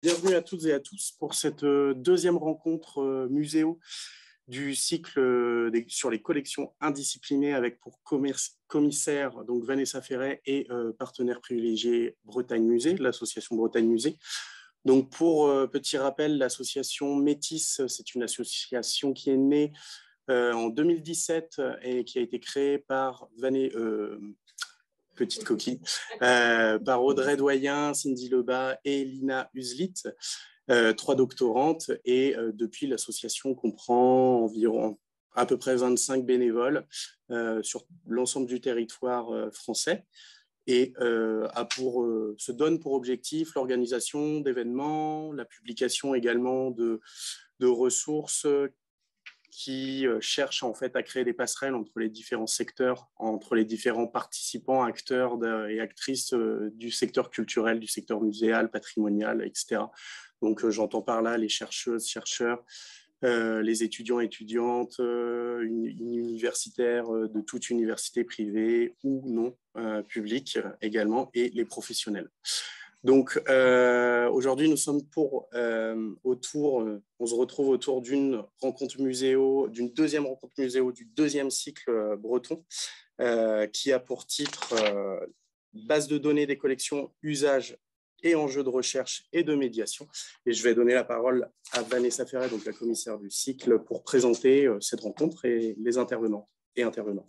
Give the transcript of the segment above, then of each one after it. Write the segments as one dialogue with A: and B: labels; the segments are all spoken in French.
A: Bienvenue à toutes et à tous pour cette deuxième rencontre muséo du cycle sur les collections indisciplinées avec pour commissaire donc Vanessa Ferret et partenaire privilégié Bretagne Musée, l'association Bretagne Musée. Donc pour petit rappel, l'association Métis, c'est une association qui est née en 2017 et qui a été créée par petite coquille, par Audrey Doyen, Cindy Lebas et Lina Uslit, 3 doctorantes. Et depuis, l'association comprend environ à peu près 25 bénévoles sur l'ensemble du territoire français et se donne pour objectif l'organisation d'événements, la publication également de ressources qui cherche en fait à créer des passerelles entre les différents secteurs, entre les différents participants, acteurs et actrices du secteur culturel, du secteur muséal, patrimonial, etc. Donc j'entends par là les chercheuses, chercheurs, les étudiants, étudiantes, universitaires de toute université privée ou non publique également, et les professionnels. Donc aujourd'hui, nous sommes on se retrouve autour d'une rencontre muséo, d'une deuxième rencontre muséo du deuxième cycle breton, qui a pour titre base de données des collections, usages et enjeux de recherche et de médiation. Et je vais donner la parole à Vanessa Ferret, donc la commissaire du cycle, pour présenter cette rencontre et les intervenants et intervenants.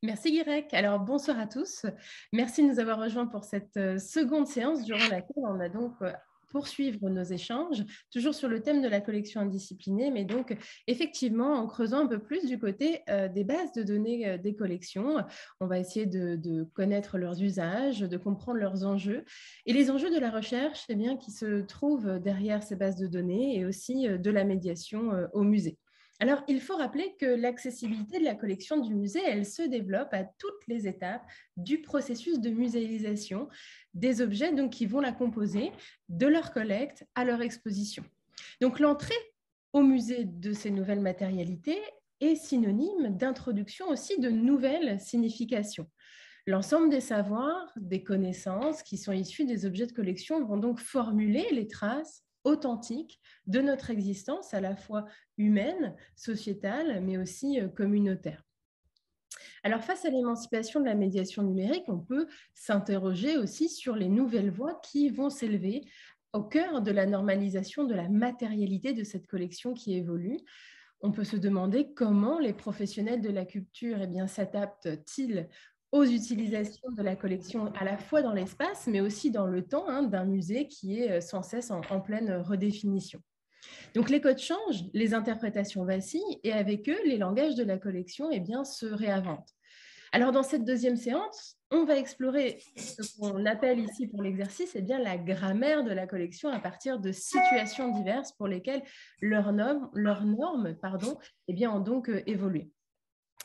B: Merci Guirec. Alors bonsoir à tous. Merci de nous avoir rejoints pour cette seconde séance durant laquelle on va donc poursuivre nos échanges, toujours sur le thème de la collection indisciplinée, mais donc effectivement en creusant un peu plus du côté des bases de données des collections. On va essayer de connaître leurs usages, de comprendre leurs enjeux et les enjeux de la recherche qui se trouvent derrière ces bases de données et aussi de la médiation au musée. Alors, il faut rappeler que l'accessibilité de la collection du musée, elle se développe à toutes les étapes du processus de muséalisation des objets donc, qui vont la composer, de leur collecte à leur exposition. Donc, l'entrée au musée de ces nouvelles matérialités est synonyme d'introduction aussi de nouvelles significations. L'ensemble des savoirs, des connaissances qui sont issus des objets de collection vont donc formuler les traces authentique de notre existence, à la fois humaine, sociétale, mais aussi communautaire. Alors, face à l'émancipation de la médiation numérique, on peut s'interroger aussi sur les nouvelles voies qui vont s'élever au cœur de la normalisation de la matérialité de cette collection qui évolue. On peut se demander comment les professionnels de la culture s'adaptent-ils aux utilisations de la collection à la fois dans l'espace, mais aussi dans le temps d'un musée qui est sans cesse en pleine redéfinition. Donc les codes changent, les interprétations vacillent et avec eux, les langages de la collection se réinventent. Alors dans cette deuxième séance, on va explorer ce qu'on appelle ici pour l'exercice la grammaire de la collection à partir de situations diverses pour lesquelles leurs normes ont donc évolué.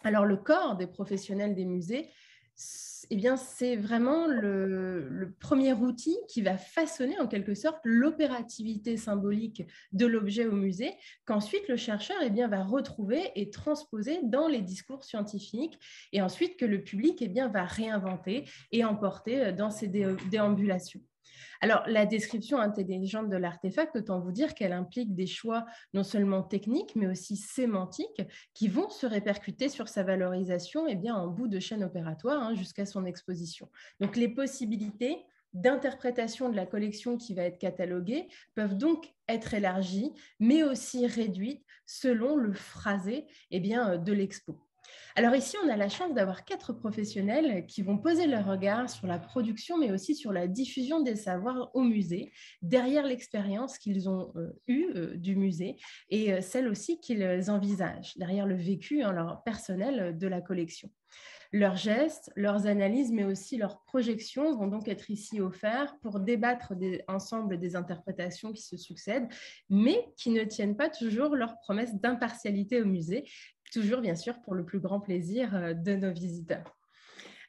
B: Alors le corps des professionnels des musées, c'est vraiment le premier outil qui va façonner en quelque sorte l'opérativité symbolique de l'objet au musée, qu'ensuite le chercheur va retrouver et transposer dans les discours scientifiques, et ensuite que le public va réinventer et emporter dans ses déambulations. Alors, la description intelligente de l'artefact, autant vous dire qu'elle implique des choix non seulement techniques, mais aussi sémantiques qui vont se répercuter sur sa valorisation en bout de chaîne opératoire jusqu'à son exposition. Donc, les possibilités d'interprétation de la collection qui va être cataloguée peuvent donc être élargies, mais aussi réduites selon le phrasé de l'expo. Alors ici, on a la chance d'avoir 4 professionnels qui vont poser leur regard sur la production, mais aussi sur la diffusion des savoirs au musée, derrière l'expérience qu'ils ont eue du musée et celle aussi qu'ils envisagent, derrière le vécu leur personnel de la collection. Leurs gestes, leurs analyses, mais aussi leurs projections vont donc être ici offerts pour débattre ensemble des interprétations qui se succèdent, mais qui ne tiennent pas toujours leur promesse d'impartialité au musée, toujours bien sûr pour le plus grand plaisir de nos visiteurs.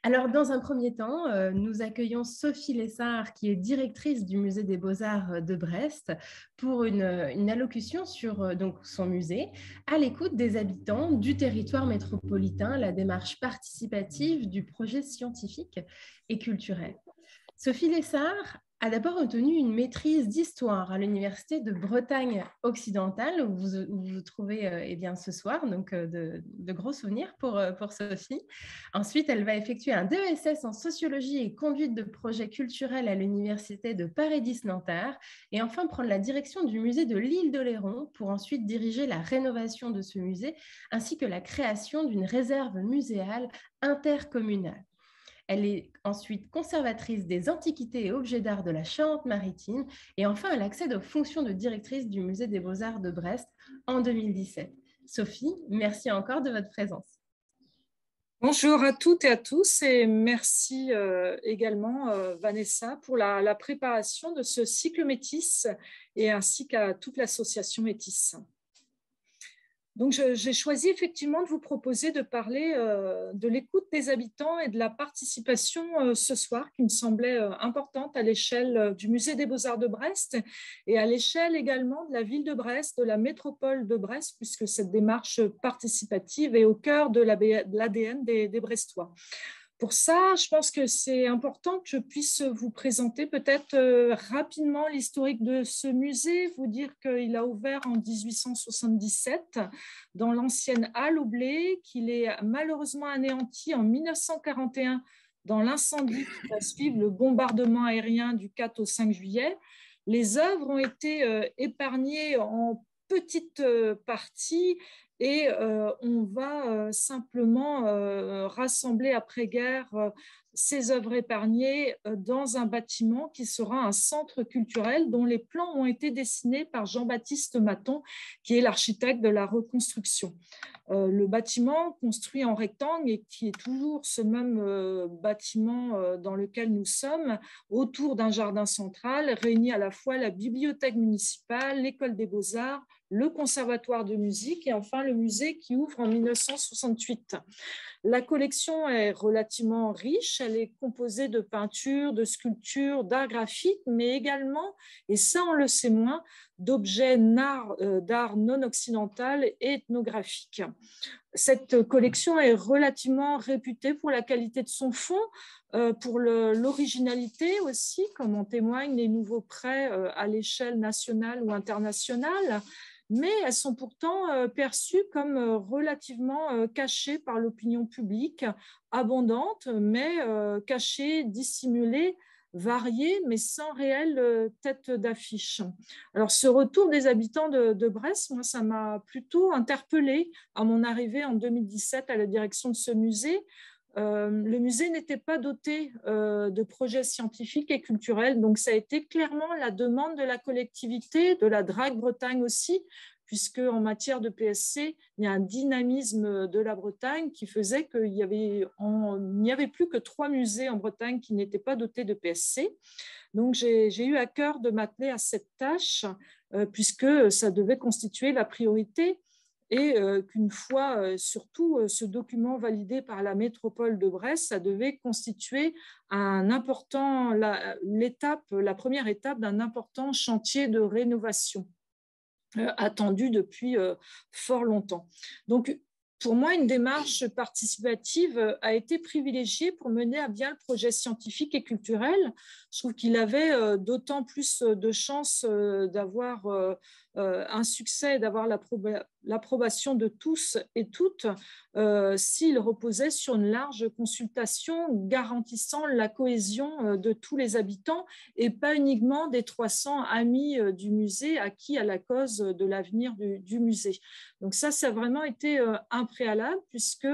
B: Alors, dans un premier temps, nous accueillons Sophie Lessard, qui est directrice du Musée des Beaux-Arts de Brest, pour une allocution sur son musée, à l'écoute des habitants du territoire métropolitain, la démarche participative du projet scientifique et culturel. Sophie Lessard a d'abord obtenu une maîtrise d'histoire à l'Université de Bretagne occidentale, où vous vous trouvez eh bien, ce soir, donc de gros souvenirs pour Sophie. Ensuite, elle va effectuer un DESS en sociologie et conduite de projets culturels à l'Université de Paris-X-Nanterre, et enfin prendre la direction du musée de l'île d'Oléron pour ensuite diriger la rénovation de ce musée, ainsi que la création d'une réserve muséale intercommunale. Elle est ensuite conservatrice des antiquités et objets d'art de la Charente-Maritime et enfin elle accède aux fonctions de directrice du musée des Beaux-Arts de Brest en 2017. Sophie, merci encore de votre présence.
C: Bonjour à toutes et à tous et merci également Vanessa pour la préparation de ce cycle Métis et ainsi qu'à toute l'association Métis. Donc, j'ai choisi effectivement de vous proposer de parler de l'écoute des habitants et de la participation ce soir qui me semblait importante à l'échelle du Musée des Beaux-Arts de Brest et à l'échelle également de la ville de Brest, de la métropole de Brest, puisque cette démarche participative est au cœur de l'ADN des Brestois. Pour ça, je pense que c'est important que je puisse vous présenter peut-être rapidement l'historique de ce musée, vous dire qu'il a ouvert en 1877 dans l'ancienne halle au blé, qu'il est malheureusement anéanti en 1941 dans l'incendie qui va suivre le bombardement aérien du 4 au 5 juillet. Les œuvres ont été épargnées en petite partie et on va simplement rassembler après-guerre ces œuvres épargnées dans un bâtiment qui sera un centre culturel dont les plans ont été dessinés par Jean-Baptiste Maton, qui est l'architecte de la reconstruction. Le bâtiment construit en rectangle et qui est toujours ce même bâtiment dans lequel nous sommes, autour d'un jardin central, réunit à la fois la bibliothèque municipale, l'école des beaux-arts, le conservatoire de musique et enfin le musée qui ouvre en 1968. La collection est relativement riche, elle est composée de peintures, de sculptures, d'art graphique, mais également, et ça on le sait moins, d'objets d'art non occidental et ethnographique. Cette collection est relativement réputée pour la qualité de son fond, pour l'originalité aussi, comme en témoignent les nouveaux prêts à l'échelle nationale ou internationale, mais elles sont pourtant perçues comme relativement cachées par l'opinion publique, abondantes, mais cachées, dissimulées, variées, mais sans réelle tête d'affiche. Alors, ce retour des habitants de Brest, moi, ça m'a plutôt interpellée à mon arrivée en 2017 à la direction de ce musée. Le musée n'était pas doté de projets scientifiques et culturels, donc ça a été clairement la demande de la collectivité, de la DRAC Bretagne aussi, puisque en matière de PSC, il y a un dynamisme de la Bretagne qui faisait qu'il n'y avait plus que 3 musées en Bretagne qui n'étaient pas dotés de PSC. Donc j'ai eu à cœur de m'atteler à cette tâche, puisque ça devait constituer la priorité et qu'une fois surtout ce document validé par la métropole de Brest, ça devait constituer la première étape d'un important chantier de rénovation attendu depuis fort longtemps. Donc, pour moi, une démarche participative a été privilégiée pour mener à bien le projet scientifique et culturel. Je trouve qu'il avait d'autant plus de chances d'avoir un succès, d'avoir l'approbation de tous et toutes s'il reposait sur une large consultation garantissant la cohésion de tous les habitants et pas uniquement des 300 amis du musée acquis à la cause de l'avenir du musée. Donc ça a vraiment été un préalable puisque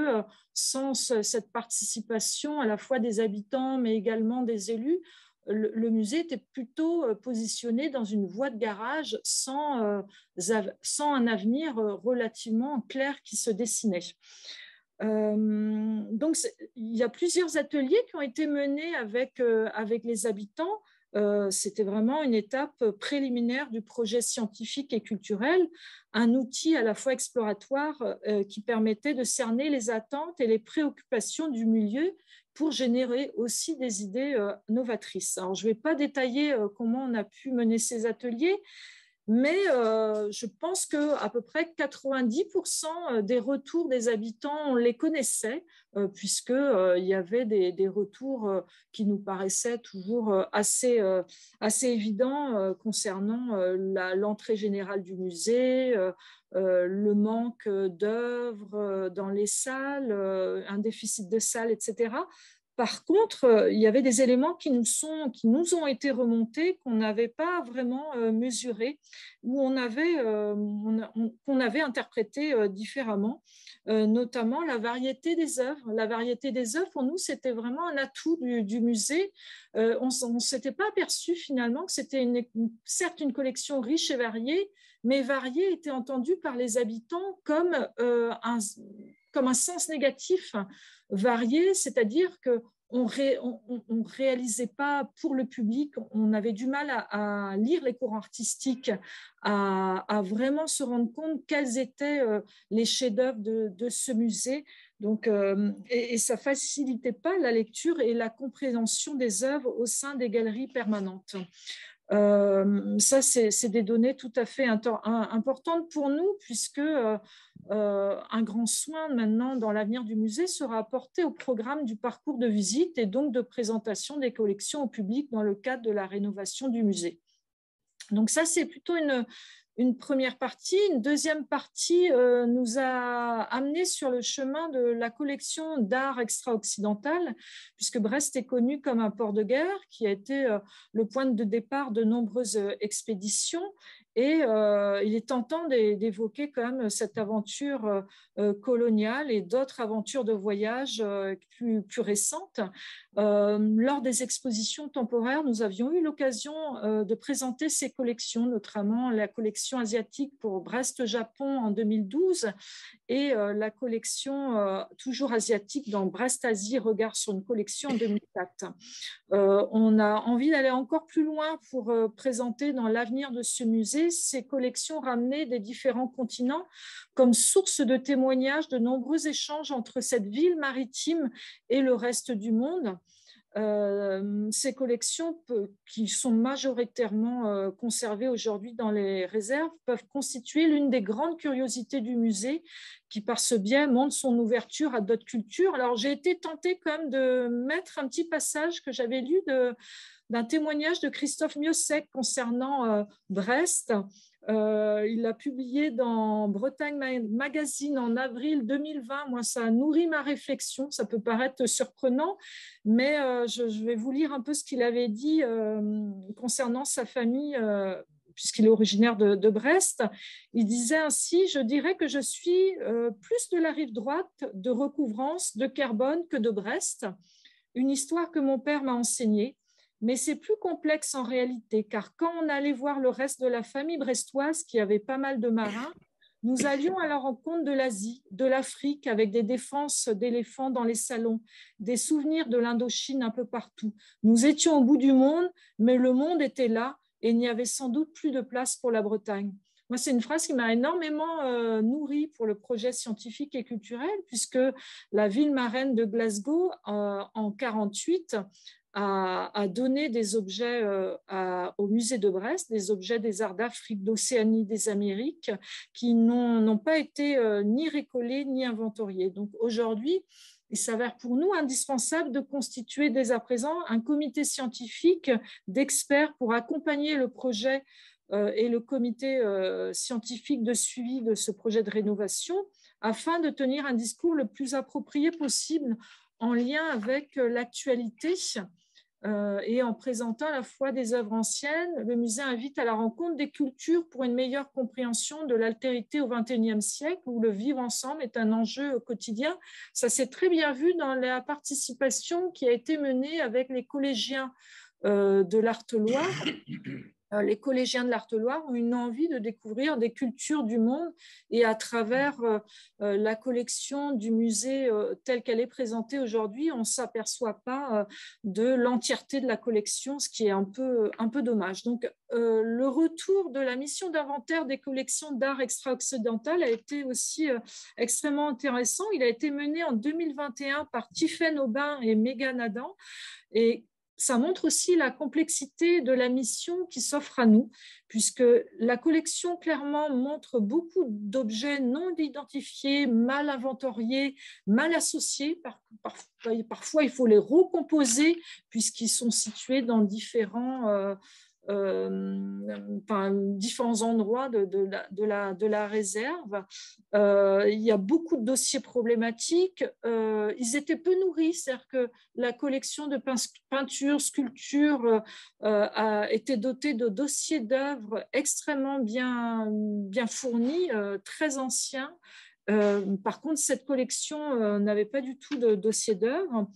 C: sans cette participation à la fois des habitants mais également des élus, le musée était plutôt positionné dans une voie de garage sans un avenir relativement clair qui se dessinait. Donc, il y a plusieurs ateliers qui ont été menés avec les habitants. C'était vraiment une étape préliminaire du projet scientifique et culturel, un outil à la fois exploratoire qui permettait de cerner les attentes et les préoccupations du milieu pour générer aussi des idées novatrices. Alors, je ne vais pas détailler comment on a pu mener ces ateliers, mais je pense qu'à peu près 90% des retours des habitants, on les connaissait, puisqu'il y avait des retours qui nous paraissaient toujours assez évidents concernant l'entrée générale du musée, le manque d'œuvres dans les salles, un déficit de salles, etc. Par contre, il y avait des éléments qui nous ont été remontés, qu'on n'avait pas vraiment mesurés, ou qu'on avait interprété différemment, notamment la variété des œuvres. La variété des œuvres, pour nous, c'était vraiment un atout du musée. On ne s'était pas aperçu finalement que c'était certes une collection riche et variée, mais variée était entendue par les habitants comme un sens négatif. Varié, c'est-à-dire qu'on ne réalisait pas pour le public, on avait du mal à lire les cours artistiques, à vraiment se rendre compte quels étaient les chefs-d'œuvre de ce musée. Donc, et ça ne facilitait pas la lecture et la compréhension des œuvres au sein des galeries permanentes. Ça, c'est des données tout à fait importantes pour nous, puisque un grand soin maintenant dans l'avenir du musée sera apporté au programme du parcours de visite et donc de présentation des collections au public dans le cadre de la rénovation du musée. Donc ça, c'est plutôt une première partie. Une deuxième partie nous a amené sur le chemin de la collection d'art extra-occidental, puisque Brest est connu comme un port de guerre qui a été le point de départ de nombreuses expéditions. Et il est tentant d'évoquer quand même cette aventure coloniale et d'autres aventures de voyage plus récentes. Lors des expositions temporaires, nous avions eu l'occasion de présenter ces collections, notamment la collection asiatique pour Brest-Japon en 2012 et la collection toujours asiatique dans Brest-Asie, regard sur une collection en 2004. On a envie d'aller encore plus loin pour présenter dans l'avenir de ce musée ces collections ramenées des différents continents comme source de témoignages de nombreux échanges entre cette ville maritime et le reste du monde. Ces collections qui sont majoritairement conservées aujourd'hui dans les réserves peuvent constituer l'une des grandes curiosités du musée qui par ce biais montre son ouverture à d'autres cultures. Alors j'ai été tentée quand même de mettre un petit passage que j'avais lu d'un témoignage de Christophe Miossec concernant Brest. Il l'a publié dans Bretagne Magazine en avril 2020. Moi, ça a nourri ma réflexion. Ça peut paraître surprenant, mais je vais vous lire un peu ce qu'il avait dit concernant sa famille, puisqu'il est originaire de Brest. Il disait ainsi: « Je dirais que je suis plus de la rive droite de Recouvrance, de Carbone que de Brest. Une histoire que mon père m'a enseignée. Mais c'est plus complexe en réalité, car quand on allait voir le reste de la famille brestoise, qui avait pas mal de marins, nous allions à la rencontre de l'Asie, de l'Afrique, avec des défenses d'éléphants dans les salons, des souvenirs de l'Indochine un peu partout. Nous étions au bout du monde, mais le monde était là et il n'y avait sans doute plus de place pour la Bretagne. » Moi, c'est une phrase qui m'a énormément nourrie pour le projet scientifique et culturel, puisque la ville marraine de Glasgow, en 1948, a donné des objets au musée de Brest, des objets des arts d'Afrique, d'Océanie, des Amériques, qui n'ont pas été ni récollés ni inventoriés. Donc aujourd'hui, il s'avère pour nous indispensable de constituer dès à présent un comité scientifique d'experts pour accompagner le projet et le comité scientifique de suivi de ce projet de rénovation, afin de tenir un discours le plus approprié possible en lien avec l'actualité et en présentant à la fois des œuvres anciennes. Le musée invite à la rencontre des cultures pour une meilleure compréhension de l'altérité au XXIe siècle, où le vivre ensemble est un enjeu quotidien. Ça s'est très bien vu dans la participation qui a été menée avec les collégiens de l'Artheloire. Les collégiens de l'Artheloire ont une envie de découvrir des cultures du monde et à travers la collection du musée telle qu'elle est présentée aujourd'hui, on ne s'aperçoit pas de l'entièreté de la collection, ce qui est un peu dommage. Donc, le retour de la mission d'inventaire des collections d'art extra-occidental a été aussi extrêmement intéressant. Il a été mené en 2021 par Tiffaine Aubin et Megan Adam. Et ça montre aussi la complexité de la mission qui s'offre à nous, puisque la collection clairement montre beaucoup d'objets non identifiés, mal inventoriés, mal associés. Parfois, il faut les recomposer puisqu'ils sont situés dans différents endroits de la réserve. Il y a beaucoup de dossiers problématiques. Ils étaient peu nourris, c'est-à-dire que la collection de peintures, sculptures a été dotée de dossiers d'œuvres extrêmement bien fournis, très anciens. Par contre, cette collection n'avait pas du tout de dossier d'œuvres.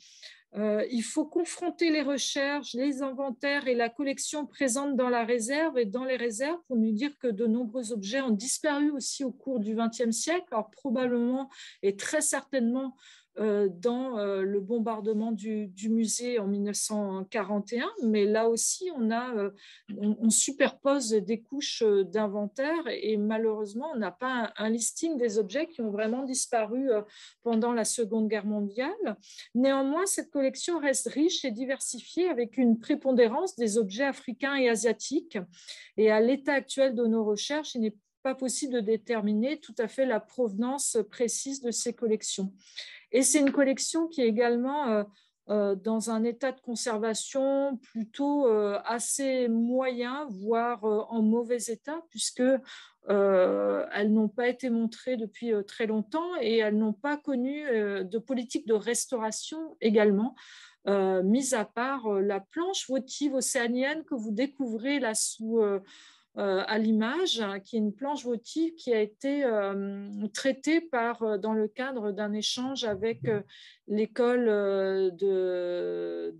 C: Il faut confronter les recherches, les inventaires et la collection présente dans la réserve et dans les réserves pour nous dire que de nombreux objets ont disparu aussi au cours du XXe siècle, alors probablement et très certainement dans le bombardement du musée en 1941, mais là aussi on superpose des couches d'inventaire et malheureusement on n'a pas un listing des objets qui ont vraiment disparu pendant la Seconde Guerre mondiale. Néanmoins, cette collection reste riche et diversifiée avec une prépondérance des objets africains et asiatiques, et à l'état actuel de nos recherches, il n'est pas possible de déterminer tout à fait la provenance précise de ces collections. Et c'est une collection qui est également dans un état de conservation plutôt assez moyen, voire en mauvais état, puisque elles n'ont pas été montrées depuis très longtemps et elles n'ont pas connu de politique de restauration également, mis à part la planche votive océanienne que vous découvrez là à l'image, qui est une planche votive qui a été traitée dans le cadre d'un échange avec l'école de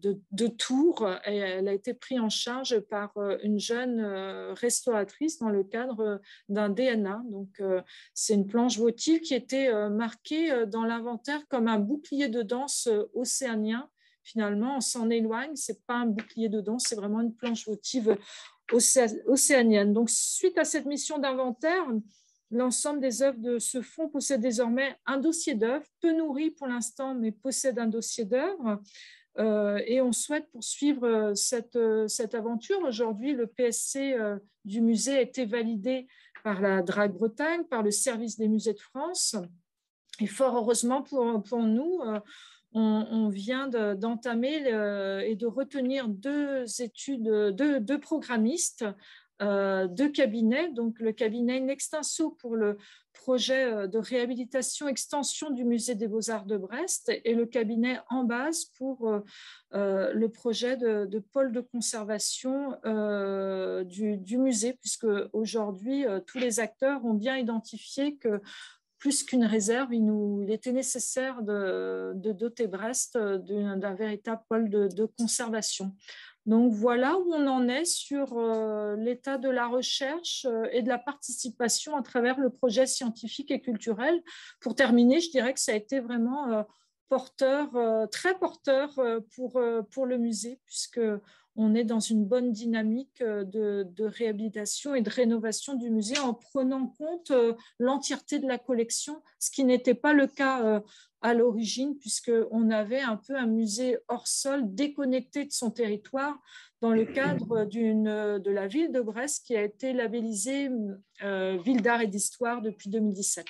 C: Tours, et elle a été prise en charge par une jeune restauratrice dans le cadre d'un DNA. Donc, c'est une planche votive qui était marquée dans l'inventaire comme un bouclier de danse océanien. Finalement, on s'en éloigne, ce n'est pas un bouclier de danse, c'est vraiment une planche votive océanienne. Donc, suite à cette mission d'inventaire, l'ensemble des œuvres de ce fonds possède désormais un dossier d'œuvres, peu nourri pour l'instant, mais possède un dossier d'œuvres. Et on souhaite poursuivre cette aventure. Aujourd'hui, le PSC du musée a été validé par la DRAC Bretagne, par le service des musées de France. Et fort heureusement pour nous, on vient d'entamer et de retenir deux programmistes, deux cabinets, donc le cabinet In Extenso pour le projet de réhabilitation extension du musée des Beaux-Arts de Brest et le cabinet En Base pour le projet de pôle de conservation du musée, puisque aujourd'hui tous les acteurs ont bien identifié que plus qu'une réserve, il était nécessaire de doter Brest d'un véritable pôle de conservation. Donc voilà où on en est sur l'état de la recherche et de la participation à travers le projet scientifique et culturel. Pour terminer, je dirais que ça a été vraiment très porteur pour le musée, puisqu'on est dans une bonne dynamique de réhabilitation et de rénovation du musée en prenant en compte l'entièreté de la collection, ce qui n'était pas le cas à l'origine, puisqu'on avait un peu un musée hors sol, déconnecté de son territoire, dans le cadre de la ville de Brest, qui a été labellisée Ville d'art et d'histoire depuis 2017.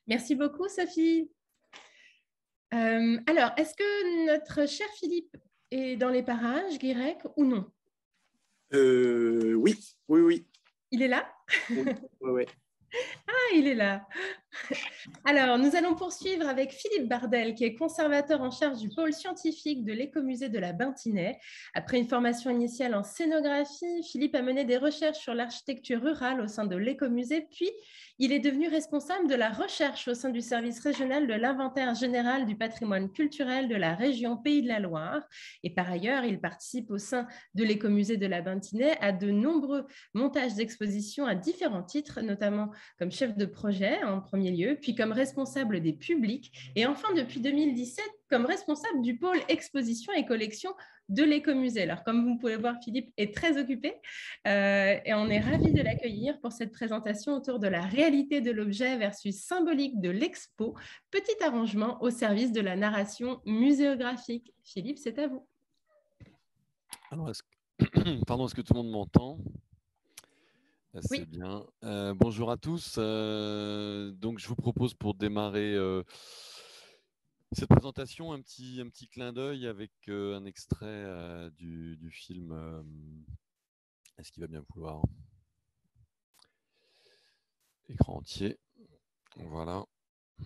B: Merci beaucoup, Sophie. Alors, est-ce que notre cher Philippe est dans les parages, Guirec, ou non?
A: Oui.
B: Il est là?
A: Oui.
B: Ah, il est là. Alors, nous allons poursuivre avec Philippe Bardel, qui est conservateur en charge du pôle scientifique de l'écomusée de la Bintinay. Après une formation initiale en scénographie, Philippe a mené des recherches sur l'architecture rurale au sein de l'écomusée, puis il est devenu responsable de la recherche au sein du service régional de l'inventaire général du patrimoine culturel de la région Pays de la Loire. Et par ailleurs, il participe au sein de l'écomusée de la Bintinay à de nombreux montages d'expositions à différents titres, notamment comme chef de projet en premier lieu, puis comme responsable des publics, et enfin depuis 2017 comme responsable du pôle exposition et collection de l'écomusée. Alors, comme vous pouvez voir, Philippe est très occupé et on est ravis de l'accueillir pour cette présentation autour de la réalité de l'objet versus symbolique de l'expo, petit arrangement au service de la narration muséographique. Philippe, c'est à vous.
D: Alors, pardon, est-ce que tout le monde m'entend? C'est
B: Oui.
D: bien. Bonjour à tous. Donc, je vous propose pour démarrer cette présentation un petit clin d'œil avec un extrait du film. Est-ce qu'il va bien vouloir? Écran entier. Voilà. Je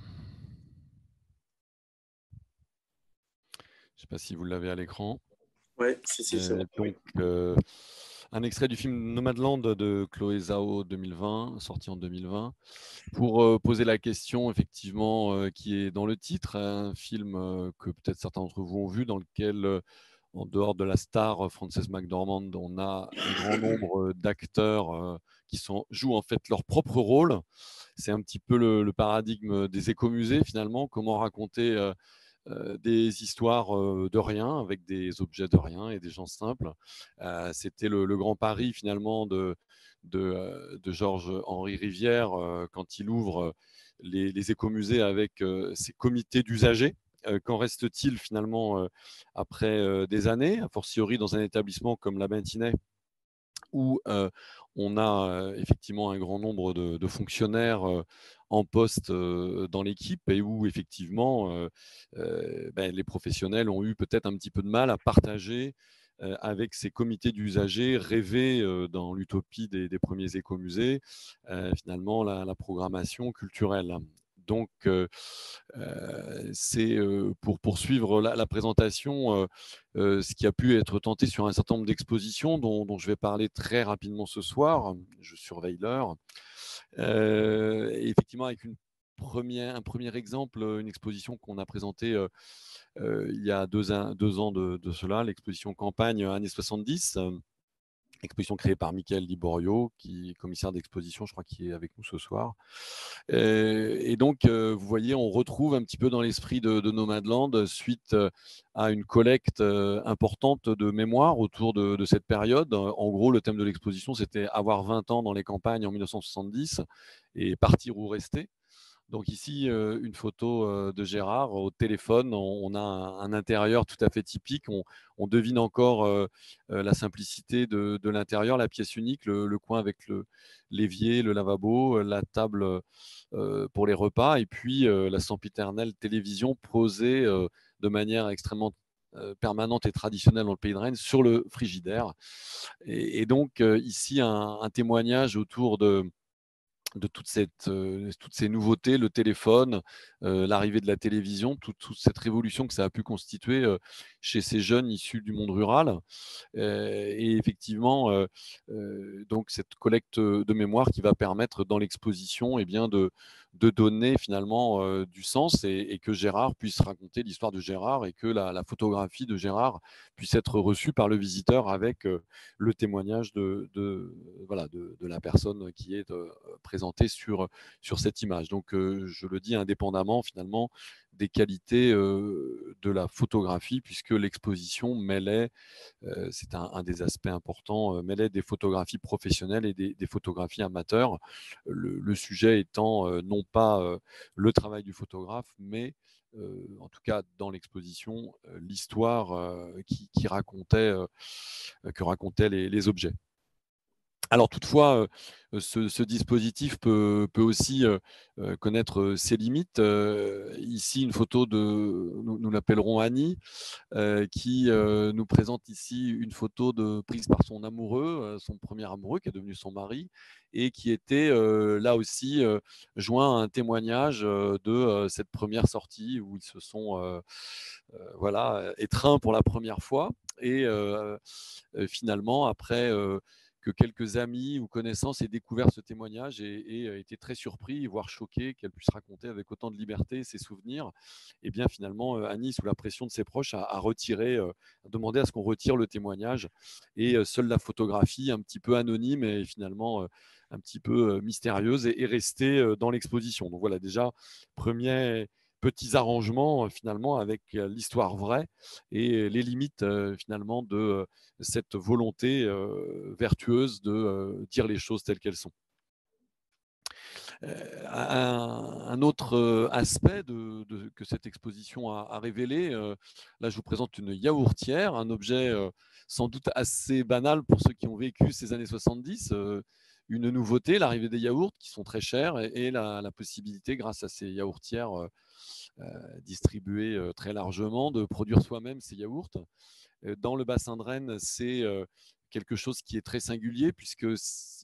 D: ne sais pas si vous l'avez à l'écran.
A: Oui, c'est ça.
D: Donc, un extrait du film Nomadland de Chloé Zhao 2020, sorti en 2020, pour poser la question, effectivement, qui est dans le titre, un film que peut-être certains d'entre vous ont vu, dans lequel, en dehors de la star Frances McDormand, on a un grand nombre d'acteurs qui jouent en fait leur propre rôle. C'est un petit peu le paradigme des écomusées, finalement, comment raconter des histoires de rien, avec des objets de rien et des gens simples. C'était le grand pari finalement de Georges-Henri Rivière quand il ouvre les écomusées avec ses comités d'usagers. Qu'en reste-t-il finalement après des années, a fortiori dans un établissement comme la Bantinais, où on a effectivement un grand nombre de fonctionnaires en poste dans l'équipe, et où effectivement les professionnels ont eu peut-être un petit peu de mal à partager avec ces comités d'usagers rêvés dans l'utopie des premiers écomusées, finalement la programmation culturelle. Donc, c'est pour poursuivre la présentation, ce qui a pu être tenté sur un certain nombre d'expositions dont je vais parler très rapidement ce soir. Je surveille l'heure. Effectivement, avec un premier exemple, une exposition qu'on a présentée il y a 2 ans de cela, l'exposition Campagne années 70. Exposition créée par Michael Liborio, qui est commissaire d'exposition, je crois, qui est avec nous ce soir. Et donc, vous voyez, on retrouve un petit peu dans l'esprit de Nomadland, suite à une collecte importante de mémoire autour de cette période. En gros, le thème de l'exposition, c'était avoir 20 ans dans les campagnes en 1970 et partir ou rester. Donc ici, une photo de Gérard au téléphone. On a un intérieur tout à fait typique. On devine encore la simplicité de l'intérieur, la pièce unique, le coin avec l'évier, le lavabo, la table pour les repas, et puis la sempiternelle télévision posée de manière extrêmement permanente et traditionnelle dans le pays de Rennes sur le frigidaire. Et donc ici, un témoignage autour de toutes ces nouveautés, le téléphone, l'arrivée de la télévision, toute cette révolution que ça a pu constituer chez ces jeunes issus du monde rural. Et effectivement, donc cette collecte de mémoire qui va permettre dans l'exposition de donner finalement du sens, et que Gérard puisse raconter l'histoire de Gérard, et que la photographie de Gérard puisse être reçue par le visiteur avec le témoignage voilà, de la personne qui est présentée sur cette image. Donc, je le dis indépendamment finalement des qualités de la photographie, puisque l'exposition mêlait, c'est un des aspects importants, mêlait des photographies professionnelles et des photographies amateurs. Le sujet étant non pas le travail du photographe, mais en tout cas dans l'exposition, l'histoire que racontaient les objets. Alors toutefois, ce dispositif peut aussi connaître ses limites. Ici, une photo nous l'appellerons Annie, qui nous présente ici une photo prise par son amoureux, son premier amoureux, qui est devenu son mari, et qui était là aussi joint à un témoignage de cette première sortie où ils se sont étreints pour la première fois. Et finalement, après que quelques amis ou connaissances aient découvert ce témoignage et été très surpris, voire choqués qu'elle puisse raconter avec autant de liberté ses souvenirs, et bien finalement, Annie, sous la pression de ses proches, a demandé à ce qu'on retire le témoignage, et seule la photographie, un petit peu anonyme et finalement un petit peu mystérieuse, est restée dans l'exposition. Donc voilà, déjà, premier petits arrangements finalement avec l'histoire vraie et les limites finalement de cette volonté vertueuse de dire les choses telles qu'elles sont. Un autre aspect que cette exposition a révélé, là je vous présente une yaourtière, un objet sans doute assez banal pour ceux qui ont vécu ces années 70, une nouveauté, l'arrivée des yaourts qui sont très chers et la possibilité grâce à ces yaourtières distribuées très largement de produire soi-même ces yaourts. Dans le bassin de Rennes, c'est quelque chose qui est très singulier puisqu'il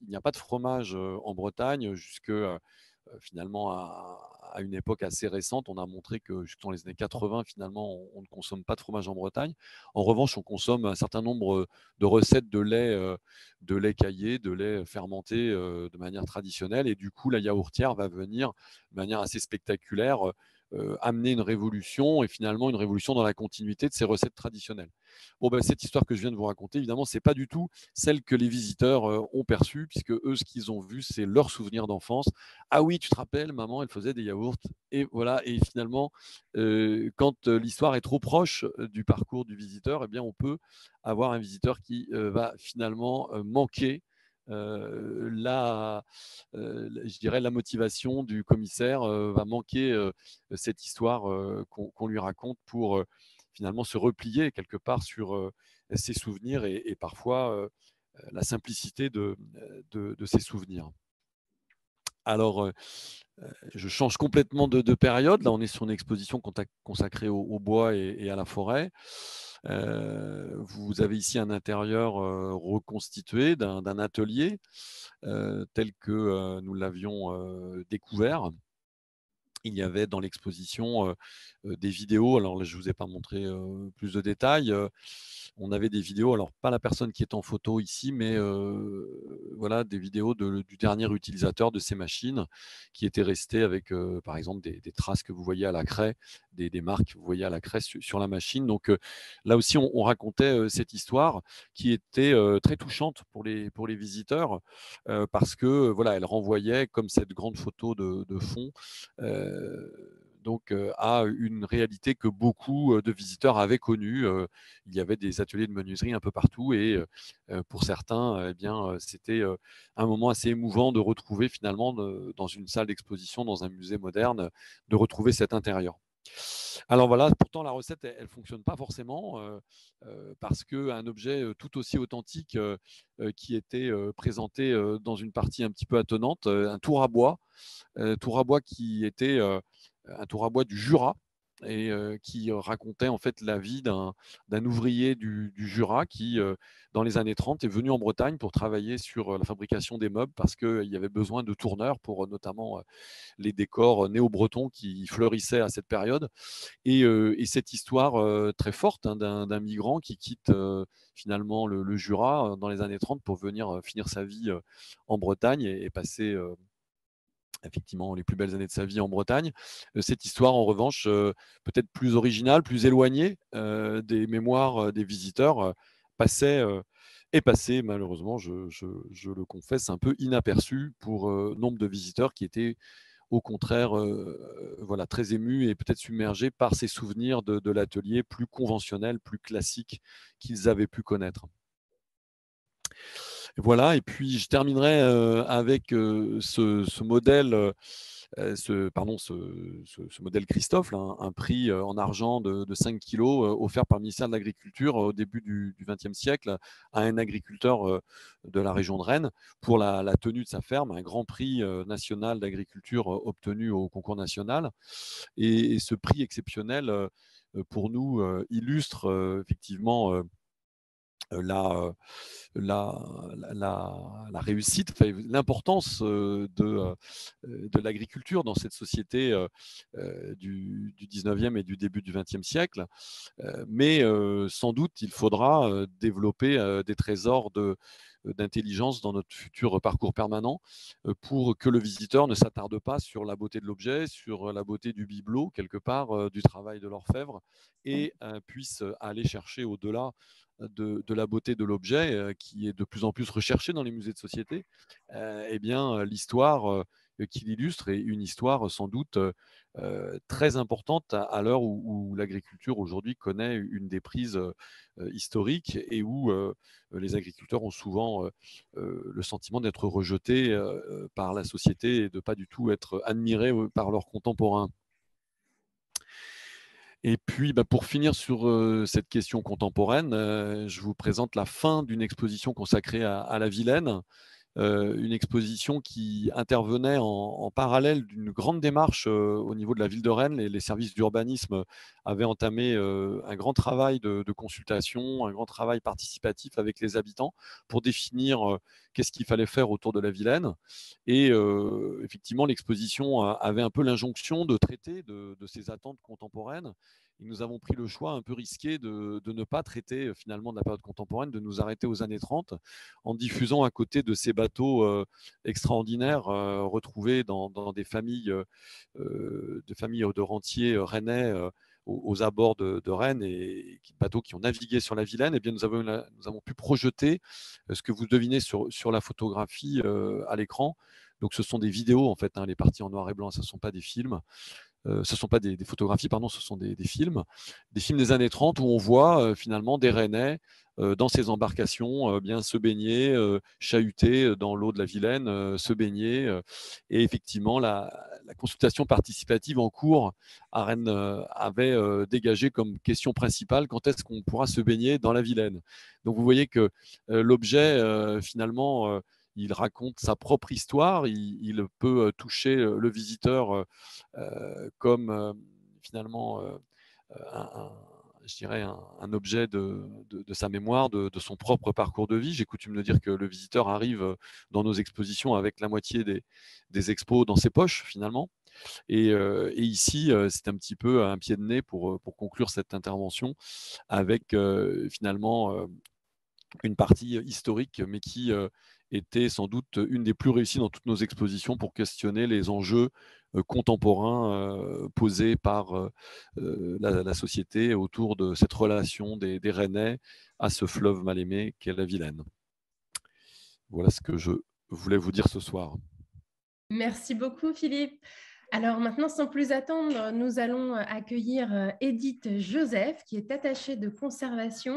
D: n'y a pas de fromage en Bretagne jusque finalement à une époque assez récente. On a montré que jusque dans les années 80, finalement, on ne consomme pas de fromage en Bretagne. En revanche, on consomme un certain nombre de recettes de lait caillé, de lait fermenté de manière traditionnelle. Et du coup, la yaourtière va venir de manière assez spectaculaire amener une révolution et finalement une révolution dans la continuité de ces recettes traditionnelles. Bon, ben, cette histoire que je viens de vous raconter, évidemment, ce n'est pas du tout celle que les visiteurs ont perçue, puisque eux, ce qu'ils ont vu, c'est leur souvenir d'enfance. Ah oui, tu te rappelles, maman, elle faisait des yaourts. Et voilà, et finalement, quand l'histoire est trop proche du parcours du visiteur, eh bien, on peut avoir un visiteur qui va finalement manquer je dirais la motivation du commissaire va manquer cette histoire qu'on lui raconte pour finalement se replier quelque part sur ses souvenirs et parfois la simplicité de ses souvenirs. Alors, je change complètement de période. Là, on est sur une exposition consacrée au bois et à la forêt. Vous avez ici un intérieur reconstitué d'un atelier tel que nous l'avions découvert. Il y avait dans l'exposition des vidéos. Alors là, je ne vous ai pas montré plus de détails. On avait des vidéos, alors pas la personne qui est en photo ici, mais voilà, des vidéos du dernier utilisateur de ces machines qui étaient restés avec, par exemple, des traces que vous voyez à la craie, des marques que vous voyez à la craie sur la machine. Donc là aussi, on racontait cette histoire qui était très touchante pour les visiteurs parce que voilà, elle renvoyait, comme cette grande photo de fond, donc à une réalité que beaucoup de visiteurs avaient connue. Il y avait des ateliers de menuiserie un peu partout et pour certains, eh bien, c'était un moment assez émouvant de retrouver finalement dans une salle d'exposition, dans un musée moderne, de retrouver cet intérieur. Alors voilà, pourtant la recette, elle ne fonctionne pas forcément parce qu'un objet tout aussi authentique qui était présenté dans une partie un petit peu attenante, un tour à bois qui était un tour à bois du Jura et qui racontait en fait la vie d'un ouvrier du Jura qui, dans les années 30, est venu en Bretagne pour travailler sur la fabrication des meubles parce qu'il y avait besoin de tourneurs pour notamment les décors néo-bretons qui fleurissaient à cette période. Et cette histoire très forte hein, d'un migrant qui quitte finalement le Jura dans les années 30 pour venir finir sa vie en Bretagne et passer effectivement les plus belles années de sa vie en Bretagne. Cette histoire, en revanche, peut-être plus originale, plus éloignée des mémoires des visiteurs, est passée, malheureusement, je le confesse, un peu inaperçue pour nombre de visiteurs qui étaient au contraire voilà, très émus et peut-être submergés par ces souvenirs de l'atelier plus conventionnel, plus classique qu'ils avaient pu connaître. Voilà, et puis je terminerai avec ce modèle, ce modèle Christophe, là, un prix en argent de 5 kilos offert par le ministère de l'Agriculture au début du XXe siècle à un agriculteur de la région de Rennes pour la tenue de sa ferme, un grand prix national d'agriculture obtenu au concours national. Et ce prix exceptionnel, pour nous, illustre effectivement la, la, la réussite, l'importance de l'agriculture dans cette société du 19e et du début du 20e siècle. Mais sans doute, il faudra développer des trésors d'intelligence dans notre futur parcours permanent pour que le visiteur ne s'attarde pas sur la beauté de l'objet, sur la beauté du bibelot, quelque part, du travail de l'orfèvre, et puisse aller chercher au-delà de la beauté de l'objet qui est de plus en plus recherchée dans les musées de société, eh bien, l'histoire qui l'illustre et une histoire sans doute très importante à l'heure où l'agriculture aujourd'hui connaît une déprise historique et où les agriculteurs ont souvent le sentiment d'être rejetés par la société et de ne pas du tout être admirés par leurs contemporains. Et puis, pour finir sur cette question contemporaine, je vous présente la fin d'une exposition consacrée à la Vilaine, une exposition qui intervenait en parallèle d'une grande démarche au niveau de la ville de Rennes. Les services d'urbanisme avaient entamé un grand travail de consultation, un grand travail participatif avec les habitants pour définir qu'est-ce qu'il fallait faire autour de la Vilaine. Et effectivement, l'exposition avait un peu l'injonction de traiter de ces attentes contemporaines. Et nous avons pris le choix un peu risqué de ne pas traiter finalement de la période contemporaine, de nous arrêter aux années 30 en diffusant à côté de ces bateaux extraordinaires retrouvés dans des familles de rentiers rennais aux abords de Rennes et bateaux qui ont navigué sur la Vilaine. Eh bien, nous avons pu projeter ce que vous devinez sur la photographie à l'écran. Donc, ce sont des vidéos, en fait, les parties en noir et blanc, ce ne sont pas des films. Ce ne sont pas des photographies, pardon, ce sont des films des années 30 où on voit finalement des Rennais dans ces embarcations bien se baigner, chahuter dans l'eau de la Vilaine, se baigner. Et effectivement, la consultation participative en cours à Rennes avait dégagé comme question principale quand est-ce qu'on pourra se baigner dans la Vilaine. Donc vous voyez que l'objet finalement il raconte sa propre histoire, il peut toucher le visiteur comme finalement je dirais un objet de sa mémoire, de son propre parcours de vie. J'ai coutume de dire que le visiteur arrive dans nos expositions avec la moitié des expos dans ses poches finalement. Et ici, c'est un petit peu un pied de nez pour conclure cette intervention avec finalement une partie historique, mais qui était sans doute une des plus réussies dans toutes nos expositions pour questionner les enjeux contemporains posés par la société autour de cette relation des Rennais à ce fleuve mal aimé qu'est la Vilaine. Voilà ce que je voulais vous dire ce soir.
B: Merci beaucoup, Philippe. Alors maintenant, sans plus attendre, nous allons accueillir Edith Joseph, qui est attachée de conservation,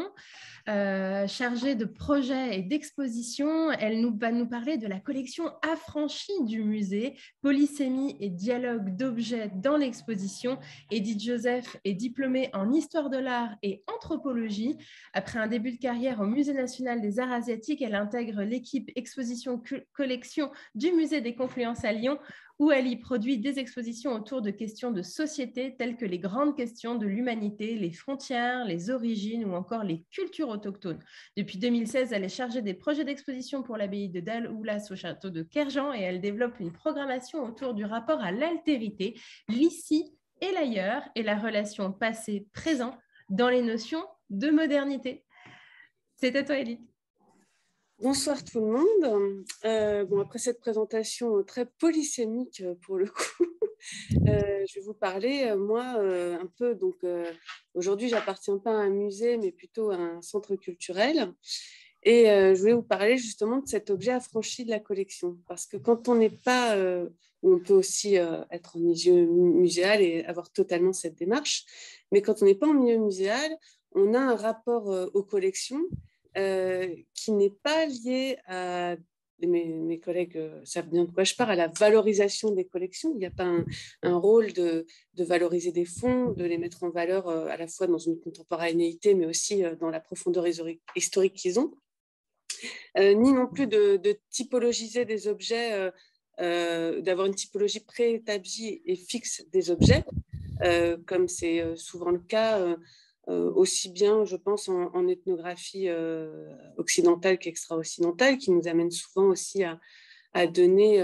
B: chargée de projets et d'expositions. Elle va nous parler de la collection affranchie du musée, polysémie et dialogue d'objets dans l'exposition. Edith Joseph est diplômée en histoire de l'art et anthropologie. Après un début de carrière au Musée national des arts asiatiques, elle intègre l'équipe exposition collection du Musée des Confluences à Lyon, où elle y produit des expositions autour de questions de société telles que les grandes questions de l'humanité, les frontières, les origines ou encore les cultures autochtones. Depuis 2016, elle est chargée des projets d'exposition pour l'abbaye de Dal-Oulas au château de Kerjan et elle développe une programmation autour du rapport à l'altérité, l'ici et l'ailleurs et la relation passé-présent dans les notions de modernité. C'est à toi, Edith.
E: Bonsoir tout le monde. Après cette présentation très polysémique pour le coup, je vais vous parler, moi, un peu. Donc, aujourd'hui, j'appartiens pas à un musée, mais plutôt à un centre culturel. Et je voulais vous parler justement de cet objet affranchi de la collection. Parce que quand on n'est pas, on peut aussi être en milieu muséal et avoir totalement cette démarche, mais quand on n'est pas en milieu muséal, on a un rapport aux collections qui n'est pas lié à, mes collègues savent bien de quoi je parle, à la valorisation des collections. Il n'y a pas un rôle de valoriser des fonds, de les mettre en valeur à la fois dans une contemporanéité, mais aussi dans la profondeur historique qu'ils ont, ni non plus de typologiser des objets, d'avoir une typologie préétablie et fixe des objets, comme c'est souvent le cas aussi bien, je pense, en ethnographie occidentale qu'extra-occidentale, qui nous amène souvent aussi à donner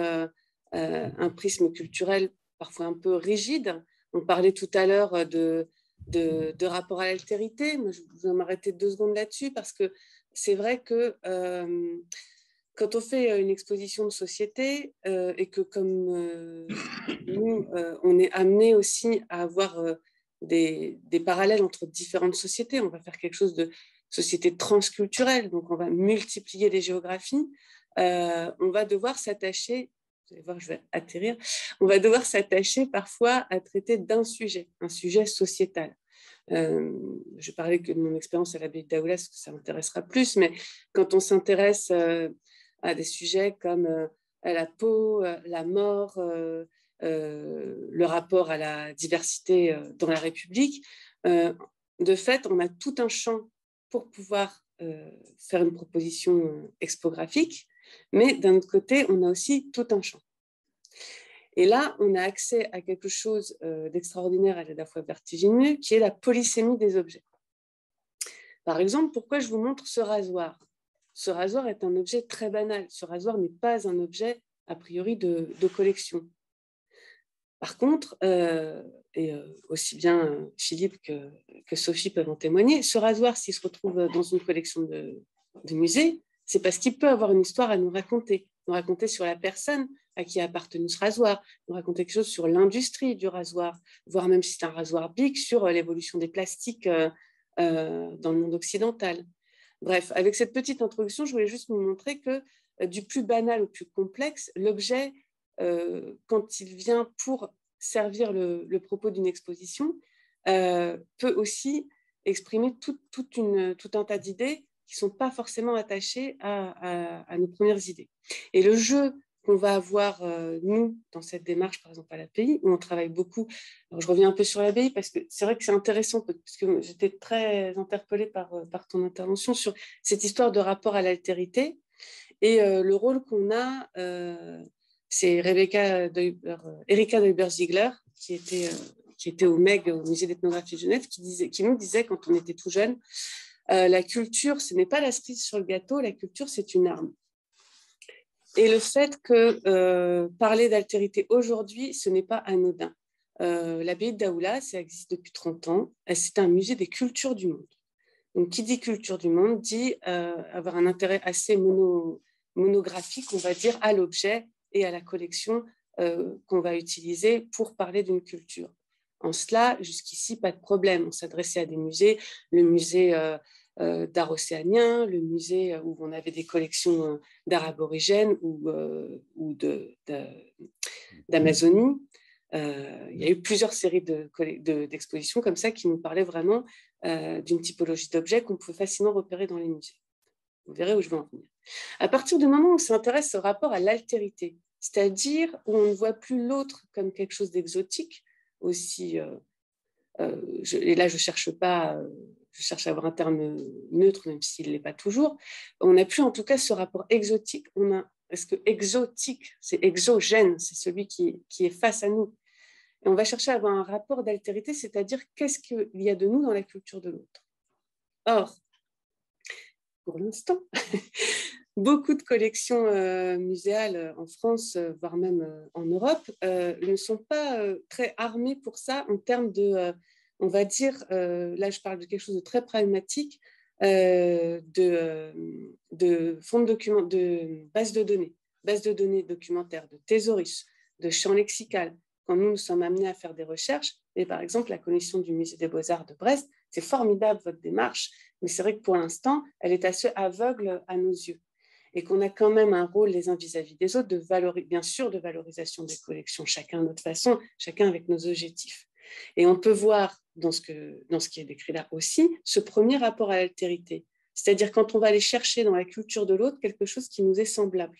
E: un prisme culturel parfois un peu rigide. On parlait tout à l'heure de rapport à l'altérité. Moi, je vais m'arrêter 2 secondes là-dessus parce que c'est vrai que quand on fait une exposition de société et que comme nous, on est amené aussi à avoir des parallèles entre différentes sociétés. On va faire quelque chose de société transculturelle, donc on va multiplier les géographies. On va devoir s'attacher vous allez voir, je vais atterrir, on va devoir s'attacher parfois à traiter d'un sujet, un sujet sociétal. Je parlais que de mon expérience à l'abbaye d'Aoula, parce que ça m'intéressera plus, mais quand on s'intéresse à des sujets comme à la peau, la mort, le rapport à la diversité dans la République, de fait, on a tout un champ pour pouvoir faire une proposition expographique, mais d'un autre côté, on a aussi tout un champ. Et là, on a accès à quelque chose d'extraordinaire et à la fois vertigineux, qui est la polysémie des objets. Par exemple, pourquoi je vous montre ce rasoir? Ce rasoir est un objet très banal. Ce rasoir n'est pas un objet, a priori, de collection. Par contre, aussi bien Philippe que Sophie peuvent en témoigner, ce rasoir, s'il se retrouve dans une collection de musée, c'est parce qu'il peut avoir une histoire à nous raconter sur la personne à qui a appartenu ce rasoir, nous raconter quelque chose sur l'industrie du rasoir, voire même si c'est un rasoir BIC, sur l'évolution des plastiques dans le monde occidental. Bref, avec cette petite introduction, je voulais juste vous montrer que du plus banal au plus complexe, l'objet, quand il vient pour servir le propos d'une exposition, peut aussi exprimer tout un tas d'idées qui ne sont pas forcément attachées à nos premières idées. Et le jeu qu'on va avoir, nous, dans cette démarche, par exemple à l'API, où on travaille beaucoup. Alors, je reviens un peu sur l'API parce que c'est vrai que c'est intéressant, parce que j'étais très interpellée par ton intervention sur cette histoire de rapport à l'altérité. Et le rôle qu'on a, c'est Erika Deuber-Ziegler, qui était au MEG, au Musée d'ethnographie de Genève, qui nous disait, quand on était tout jeune, la culture, ce n'est pas la cerise sur le gâteau, la culture, c'est une arme. Et le fait que parler d'altérité aujourd'hui, ce n'est pas anodin. L'abbaye d'Aoula, ça existe depuis 30 ans. C'est un musée des cultures du monde. Donc, qui dit culture du monde dit avoir un intérêt assez monographique, on va dire, à l'objet et à la collection qu'on va utiliser pour parler d'une culture. En cela, jusqu'ici, pas de problème. On s'adressait à des musées, le musée d'art océanien, le musée où on avait des collections d'art aborigène ou d'Amazonie. Il y a eu plusieurs séries d'expositions comme ça qui nous parlaient vraiment d'une typologie d'objets qu'on pouvait facilement repérer dans les musées. Vous verrez où je veux en venir. À partir du moment où on s'intéresse au rapport à l'altérité, c'est-à-dire où on ne voit plus l'autre comme quelque chose d'exotique, aussi, et là je cherche à avoir un terme neutre, même s'il ne l'est pas toujours, on n'a plus en tout cas ce rapport exotique. Parce que exotique, c'est exogène, c'est celui qui est face à nous. Et on va chercher à avoir un rapport d'altérité, c'est-à-dire qu'est-ce qu'il y a de nous dans la culture de l'autre. Or, pour l'instant, beaucoup de collections muséales en France, voire même en Europe, ne sont pas très armées pour ça en termes de, on va dire, là je parle de quelque chose de très pragmatique, de fonds de documents, de bases de données documentaires, de thésaurus, de champs lexical. Quand nous sommes amenés à faire des recherches, et par exemple la collection du Musée des Beaux-Arts de Brest, c'est formidable votre démarche, mais c'est vrai que pour l'instant, elle est assez aveugle à nos yeux. Et qu'on a quand même un rôle les uns vis-à-vis des autres, bien sûr de valorisation des collections, chacun à notre façon, chacun avec nos objectifs. Et on peut voir dans ce qui est décrit là aussi, ce premier rapport à l'altérité. C'est-à-dire quand on va aller chercher dans la culture de l'autre quelque chose qui nous est semblable.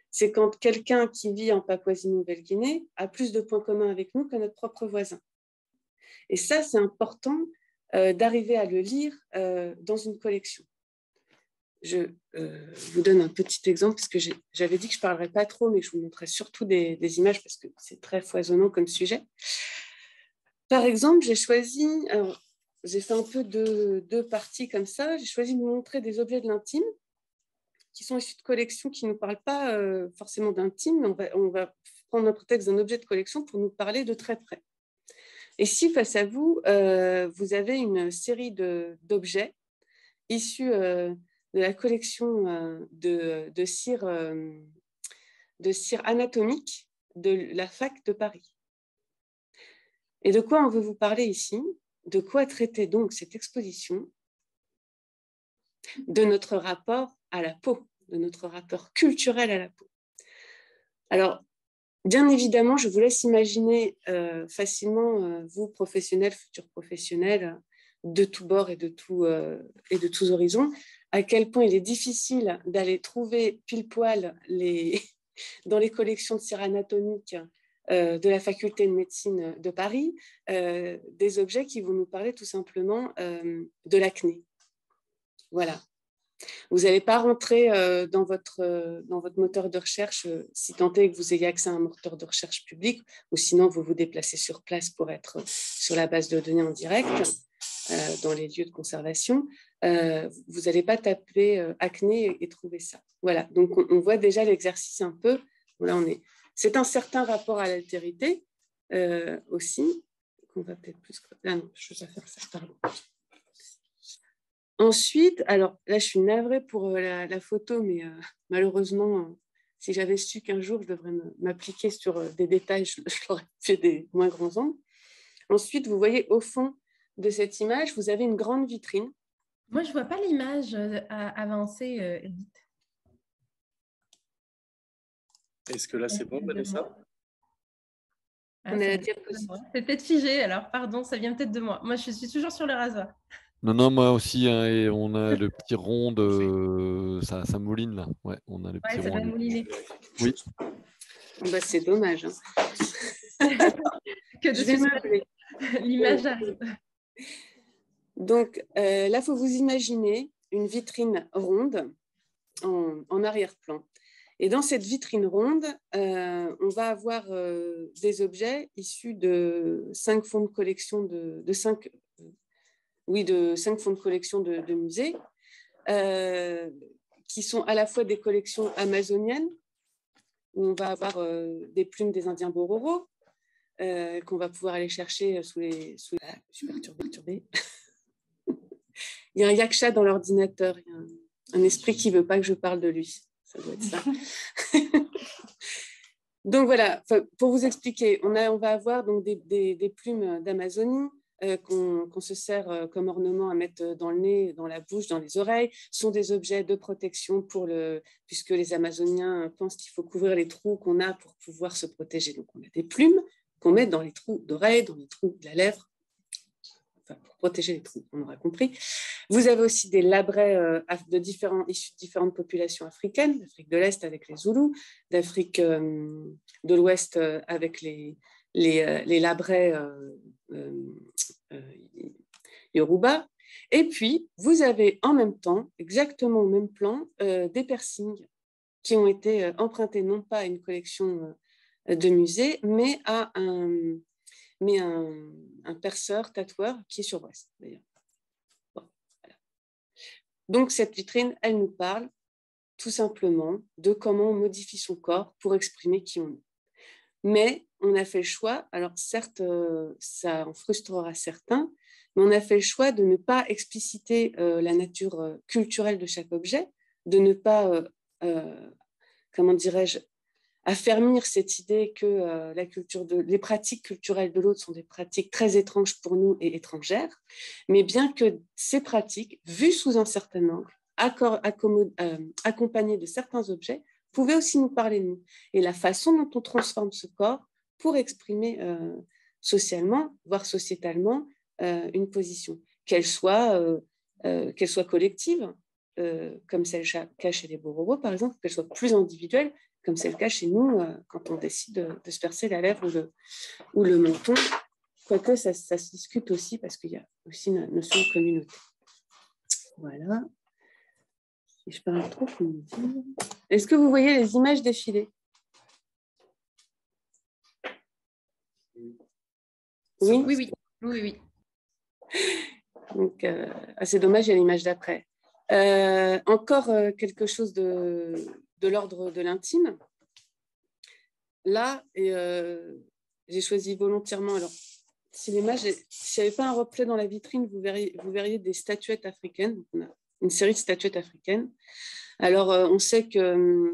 E: C'est quand quelqu'un qui vit en Papouasie-Nouvelle-Guinée a plus de points communs avec nous que notre propre voisin. Et ça, c'est important d'arriver à le lire dans une collection. Je vous donne un petit exemple, parce que j'avais dit que je ne parlerais pas trop, mais je vous montrerai surtout des images, parce que c'est très foisonnant comme sujet. Par exemple, j'ai fait un peu deux parties comme ça. J'ai choisi de vous montrer des objets de l'intime qui sont issus de collections qui ne nous parlent pas forcément d'intime, mais on va prendre notre texte d'un objet de collection pour nous parler de très près. Ici, face à vous, vous avez une série d'objets issus de la collection de cire anatomique de la fac de Paris. Et de quoi on veut vous parler ici? De quoi traiter donc cette exposition? De notre rapport à la peau, de notre rapport culturel à la peau. Alors, bien évidemment, je vous laisse imaginer facilement, vous, professionnels, futurs professionnels, de tous bords et de tous horizons, à quel point il est difficile d'aller trouver pile poil dans les collections de cire anatomique de la faculté de médecine de Paris, des objets qui vont nous parler tout simplement de l'acné. Voilà. Vous n'allez pas rentrer dans votre moteur de recherche, si tant est que vous ayez accès à un moteur de recherche public, ou sinon vous vous déplacez sur place pour être sur la base de données en direct dans les lieux de conservation. Vous n'allez pas taper acné et trouver ça. Voilà, donc on voit déjà l'exercice un peu. Là, c'est un certain rapport à l'altérité aussi. On va peut-être plus. Ah non, je vais faire ça, pardon. Ensuite, alors là, je suis navrée pour la photo, mais malheureusement, si j'avais su qu'un jour, je devrais m'appliquer sur des détails, je l'aurais fait des moins grands angles. Ensuite, vous voyez au fond de cette image, vous avez une grande vitrine.
B: Moi, je ne vois pas l'image avancée, Edith.
A: Est-ce que là, c'est bon, Vanessa?
B: C'est peut-être figé, alors pardon, ça vient peut-être de moi. Moi, je suis toujours sur le rasoir.
D: Non, moi aussi, hein, et on a le petit rond ça mouline là. Ouais, on a le petit
B: ça
D: rond.
B: va mouliner.
D: Oui.
E: Bah, c'est dommage.
B: Que de
E: je vais meubler.
B: L'image arrive.
E: Donc là, il faut vous imaginer une vitrine ronde en arrière-plan. Et dans cette vitrine ronde, on va avoir des objets issus de 5 fonds de collection de 5 fonds de collection de musées, qui sont à la fois des collections amazoniennes, où on va avoir des plumes des Indiens Bororo, qu'on va pouvoir aller chercher sous les... Ah, je suis perturbée. Il y a un yaksha dans l'ordinateur, il y a un esprit qui ne veut pas que je parle de lui. Ça doit être ça. Donc voilà, pour vous expliquer, on va avoir donc des plumes d'Amazonie qu'on se sert comme ornement à mettre dans le nez, dans la bouche, dans les oreilles. Ce sont des objets de protection puisque les Amazoniens pensent qu'il faut couvrir les trous qu'on a pour pouvoir se protéger. Donc on a des plumes qu'on met dans les trous d'oreilles, dans les trous de la lèvre, pour protéger les trous, on aura compris. Vous avez aussi des labrets issus de différentes populations africaines, d'Afrique de l'Est avec les Zoulous, d'Afrique de l'Ouest avec les labrets Yoruba. Et puis, vous avez en même temps, exactement au même plan, des piercings qui ont été empruntés non pas à une collection de musée, mais à un perceur, tatoueur qui est sur Brest, d'ailleurs. Bon, voilà. Donc, cette vitrine, elle nous parle tout simplement de comment on modifie son corps pour exprimer qui on est. Mais on a fait le choix, alors certes, ça en frustrera certains, mais on a fait le choix de ne pas expliciter la nature culturelle de chaque objet, de ne pas, comment dirais-je, affermir cette idée que les pratiques culturelles de l'autre sont des pratiques très étranges pour nous et étrangères, mais bien que ces pratiques, vues sous un certain angle, accompagnées de certains objets, pouvaient aussi nous parler de nous. Et la façon dont on transforme ce corps pour exprimer socialement, voire sociétalement, une position, qu'elle soit collective, comme c'est le cas chez les Bororo, par exemple, qu'elle soit plus individuelle, comme c'est le cas chez nous quand on décide de se percer la lèvre ou le menton, quoique ça se discute aussi parce qu'il y a aussi une notion de communauté. Voilà. Si je parle trop, faut me dire. Est-ce que vous voyez les images défilées?
B: Oui. Donc,
E: c'est dommage, il y a l'image d'après. Encore quelque chose de l'ordre de l'intime. Là, j'ai choisi volontairement. Alors, si l'image, s'il n'y avait pas un reflet dans la vitrine, vous verriez des statuettes africaines. Donc, on a une série de statuettes africaines. Alors, on sait que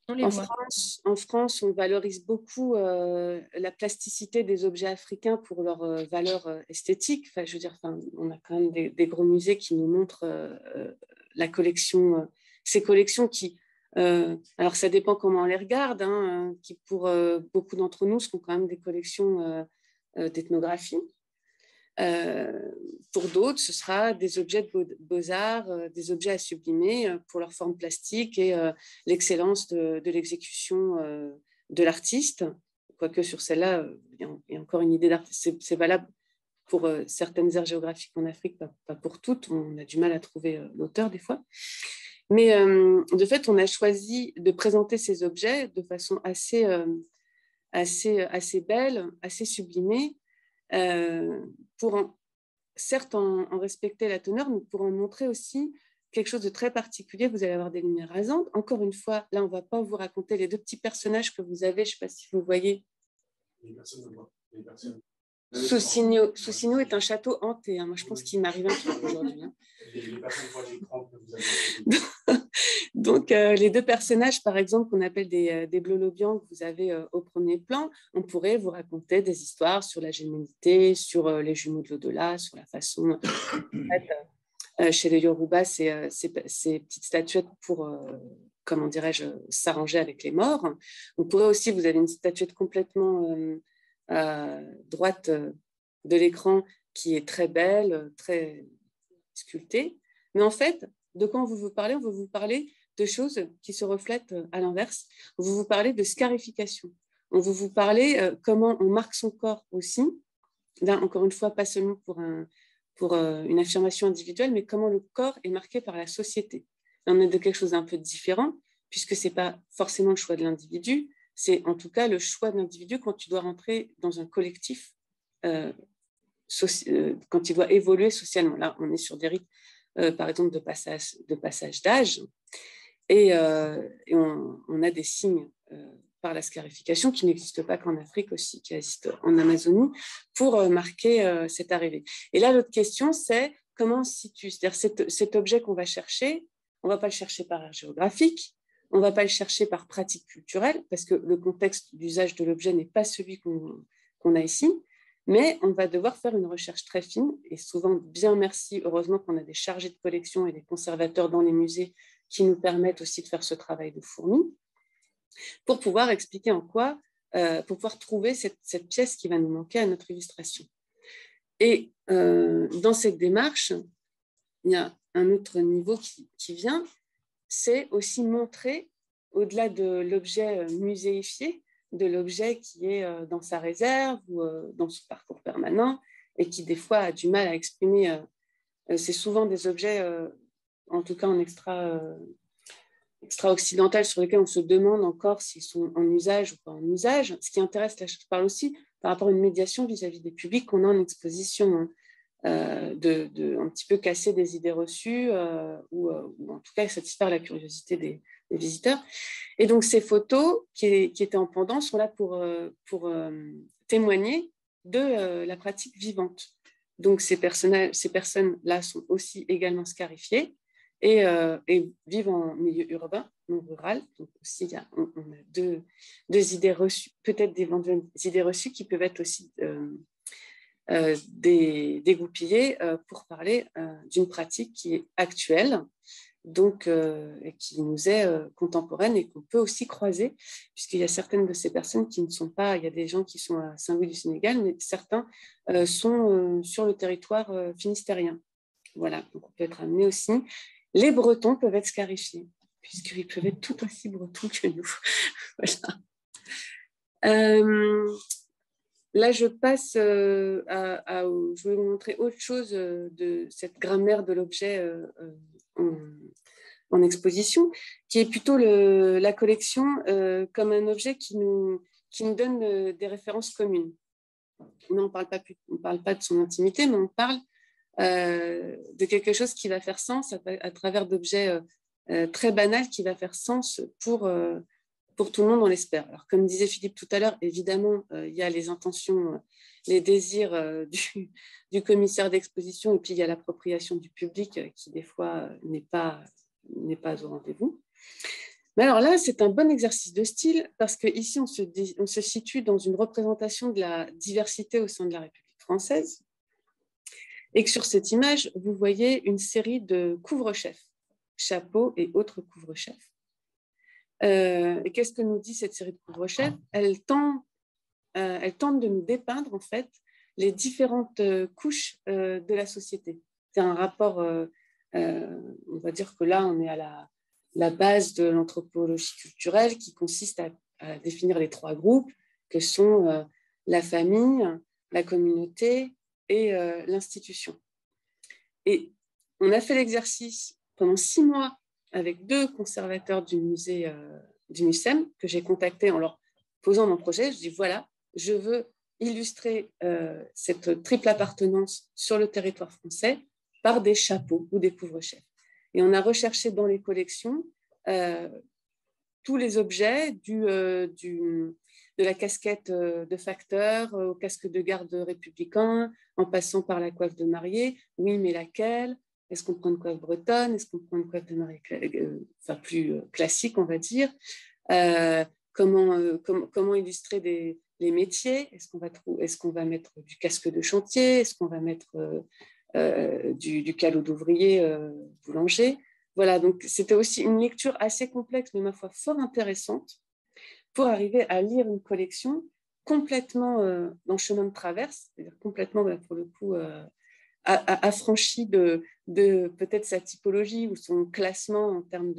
E: en France, on valorise beaucoup la plasticité des objets africains pour leur valeur esthétique. Enfin, je veux dire, on a quand même des gros musées qui nous montrent la collection, ces collections qui Alors, ça dépend comment on les regarde, hein, qui pour beaucoup d'entre nous seront quand même des collections d'ethnographie. Pour d'autres, ce sera des objets de beaux-arts, des objets à sublimer pour leur forme plastique et l'excellence de l'exécution de l'artiste. Quoique sur celle-là, il y a encore une idée d'artiste. C'est valable pour certaines aires géographiques en Afrique, pas pour toutes. On a du mal à trouver l'auteur des fois. Mais de fait, on a choisi de présenter ces objets de façon assez belle, assez sublimée, certes en respecter la teneur, mais pour en montrer aussi quelque chose de très particulier. Vous allez avoir des lumières rasantes. Encore une fois, là, on ne va pas vous raconter les deux petits personnages que vous avez. Je ne sais pas si vous voyez. Sousigno est un château hanté. Hein. Moi, je pense qu'il m'arrive un truc aujourd'hui. Hein. Donc, les deux personnages, par exemple, qu'on appelle des blolobians que vous avez au premier plan, on pourrait vous raconter des histoires sur la géminité, sur les jumeaux de l'au-delà, sur la façon, chez les Yoruba, ces petites statuettes pour, comment dirais-je, s'arranger avec les morts. On pourrait aussi, vous avez une statuette complètement droite de l'écran qui est très belle, très sculptée. Mais en fait, de quoi on veut vous parler? On veut vous parler de choses qui se reflètent à l'inverse. On veut vous parler de scarification. On veut vous parler comment on marque son corps aussi. Là, encore une fois, pas seulement pour une affirmation individuelle, mais comment le corps est marqué par la société. Là, on est de quelque chose d'un peu différent, puisque ce n'est pas forcément le choix de l'individu, c'est en tout cas le choix de l'individu quand tu dois rentrer dans un collectif, quand il doit évoluer socialement. Là, on est sur des rites, par exemple, de passage d'âge, et on a des signes par la scarification qui n'existent pas qu'en Afrique aussi, qui existent en Amazonie, pour marquer cette arrivée. Et là, l'autre question, c'est comment on se situe. C'est-à-dire cet objet qu'on va chercher, on ne va pas le chercher par aire géographique, on ne va pas le chercher par pratique culturelle, parce que le contexte d'usage de l'objet n'est pas celui qu'on a ici, mais on va devoir faire une recherche très fine, et souvent, bien merci, heureusement qu'on a des chargés de collection et des conservateurs dans les musées qui nous permettent aussi de faire ce travail de fourmi, pour pouvoir expliquer en quoi, pour pouvoir trouver cette pièce qui va nous manquer à notre illustration. Et dans cette démarche, il y a un autre niveau qui vient, c'est aussi montrer, au-delà de l'objet muséifié, de l'objet qui est dans sa réserve ou dans son parcours permanent et qui, des fois, a du mal à exprimer. C'est souvent des objets, en tout cas en extra-occidental, sur lesquels on se demande encore s'ils sont en usage ou pas en usage. Ce qui intéresse, là, je parle aussi par rapport à une médiation vis-à-vis des publics qu'on a en exposition, hein. De un petit peu casser des idées reçues ou en tout cas satisfaire la curiosité des visiteurs. Et donc ces photos qui étaient en pendant sont là pour témoigner de la pratique vivante. Donc ces personnes-là sont aussi également scarifiées et vivent en milieu urbain, non rural. Donc aussi on a deux idées reçues, peut-être des idées reçues qui peuvent être aussi dégoupillées pour parler d'une pratique qui est actuelle, donc et qui nous est contemporaine et qu'on peut aussi croiser, puisqu'il y a certaines de ces personnes qui ne sont pas, il y a des gens qui sont à Saint-Louis du Sénégal, mais certains sont sur le territoire finistérien. Voilà, donc on peut être amené aussi. Les Bretons peuvent être scarifiés, puisqu'ils peuvent être tout aussi bretons que nous. Voilà. Là, je passe je vais vous montrer autre chose de cette grammaire de l'objet en exposition, qui est plutôt la collection comme un objet qui nous donne des références communes. Là, on ne parle pas de son intimité, mais on parle de quelque chose qui va faire sens à travers d'objets très banals, qui va faire sens pour tout le monde, on l'espère. Alors, comme disait Philippe tout à l'heure, évidemment, il y a les intentions, les désirs du commissaire d'exposition, et puis il y a l'appropriation du public qui, des fois, n'est pas au rendez-vous. Mais alors là, c'est un bon exercice de style, parce qu'ici, on se situe dans une représentation de la diversité au sein de la République française, et que sur cette image, vous voyez une série de couvre-chefs, chapeaux et autres couvre-chefs. Et qu'est-ce que nous dit cette série de couvre-chefs? Elle tente de nous dépeindre, en fait, les différentes couches de la société. C'est un rapport, on va dire que là, on est à la base de l'anthropologie culturelle qui consiste à définir les 3 groupes que sont la famille, la communauté et l'institution. Et on a fait l'exercice pendant 6 mois avec 2 conservateurs du musée du MUSEM que j'ai contactés en leur posant mon projet. Je dis voilà, je veux illustrer cette triple appartenance sur le territoire français par des chapeaux ou des couvre-chefs. Et on a recherché dans les collections tous les objets de la casquette de facteur au casque de garde républicain, en passant par la coiffe de mariée. Oui, mais laquelle? Est-ce qu'on prend une coiffe bretonne? Est-ce qu'on prend une coiffe de mariée plus classique, on va dire? Comment illustrer les métiers? Est-ce qu'on va mettre du casque de chantier? Est-ce qu'on va mettre du calot d'ouvrier boulanger? Voilà, donc c'était aussi une lecture assez complexe, mais ma foi fort intéressante, pour arriver à lire une collection complètement dans le chemin de traverse, c'est-à-dire complètement, pour le coup, affranchie de peut-être sa typologie ou son classement en termes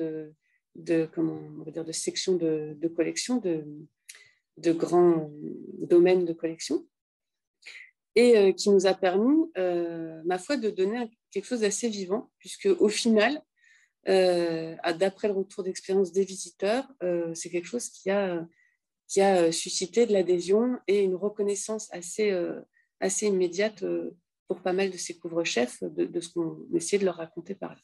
E: comment on va dire, de section de collection, de grands domaines de collection, et qui nous a permis, ma foi, de donner quelque chose d'assez vivant, puisque au final, d'après le retour d'expérience des visiteurs, c'est quelque chose qui a suscité de l'adhésion et une reconnaissance assez immédiate pour pas mal de ces couvre-chefs de ce qu'on essayait de leur raconter par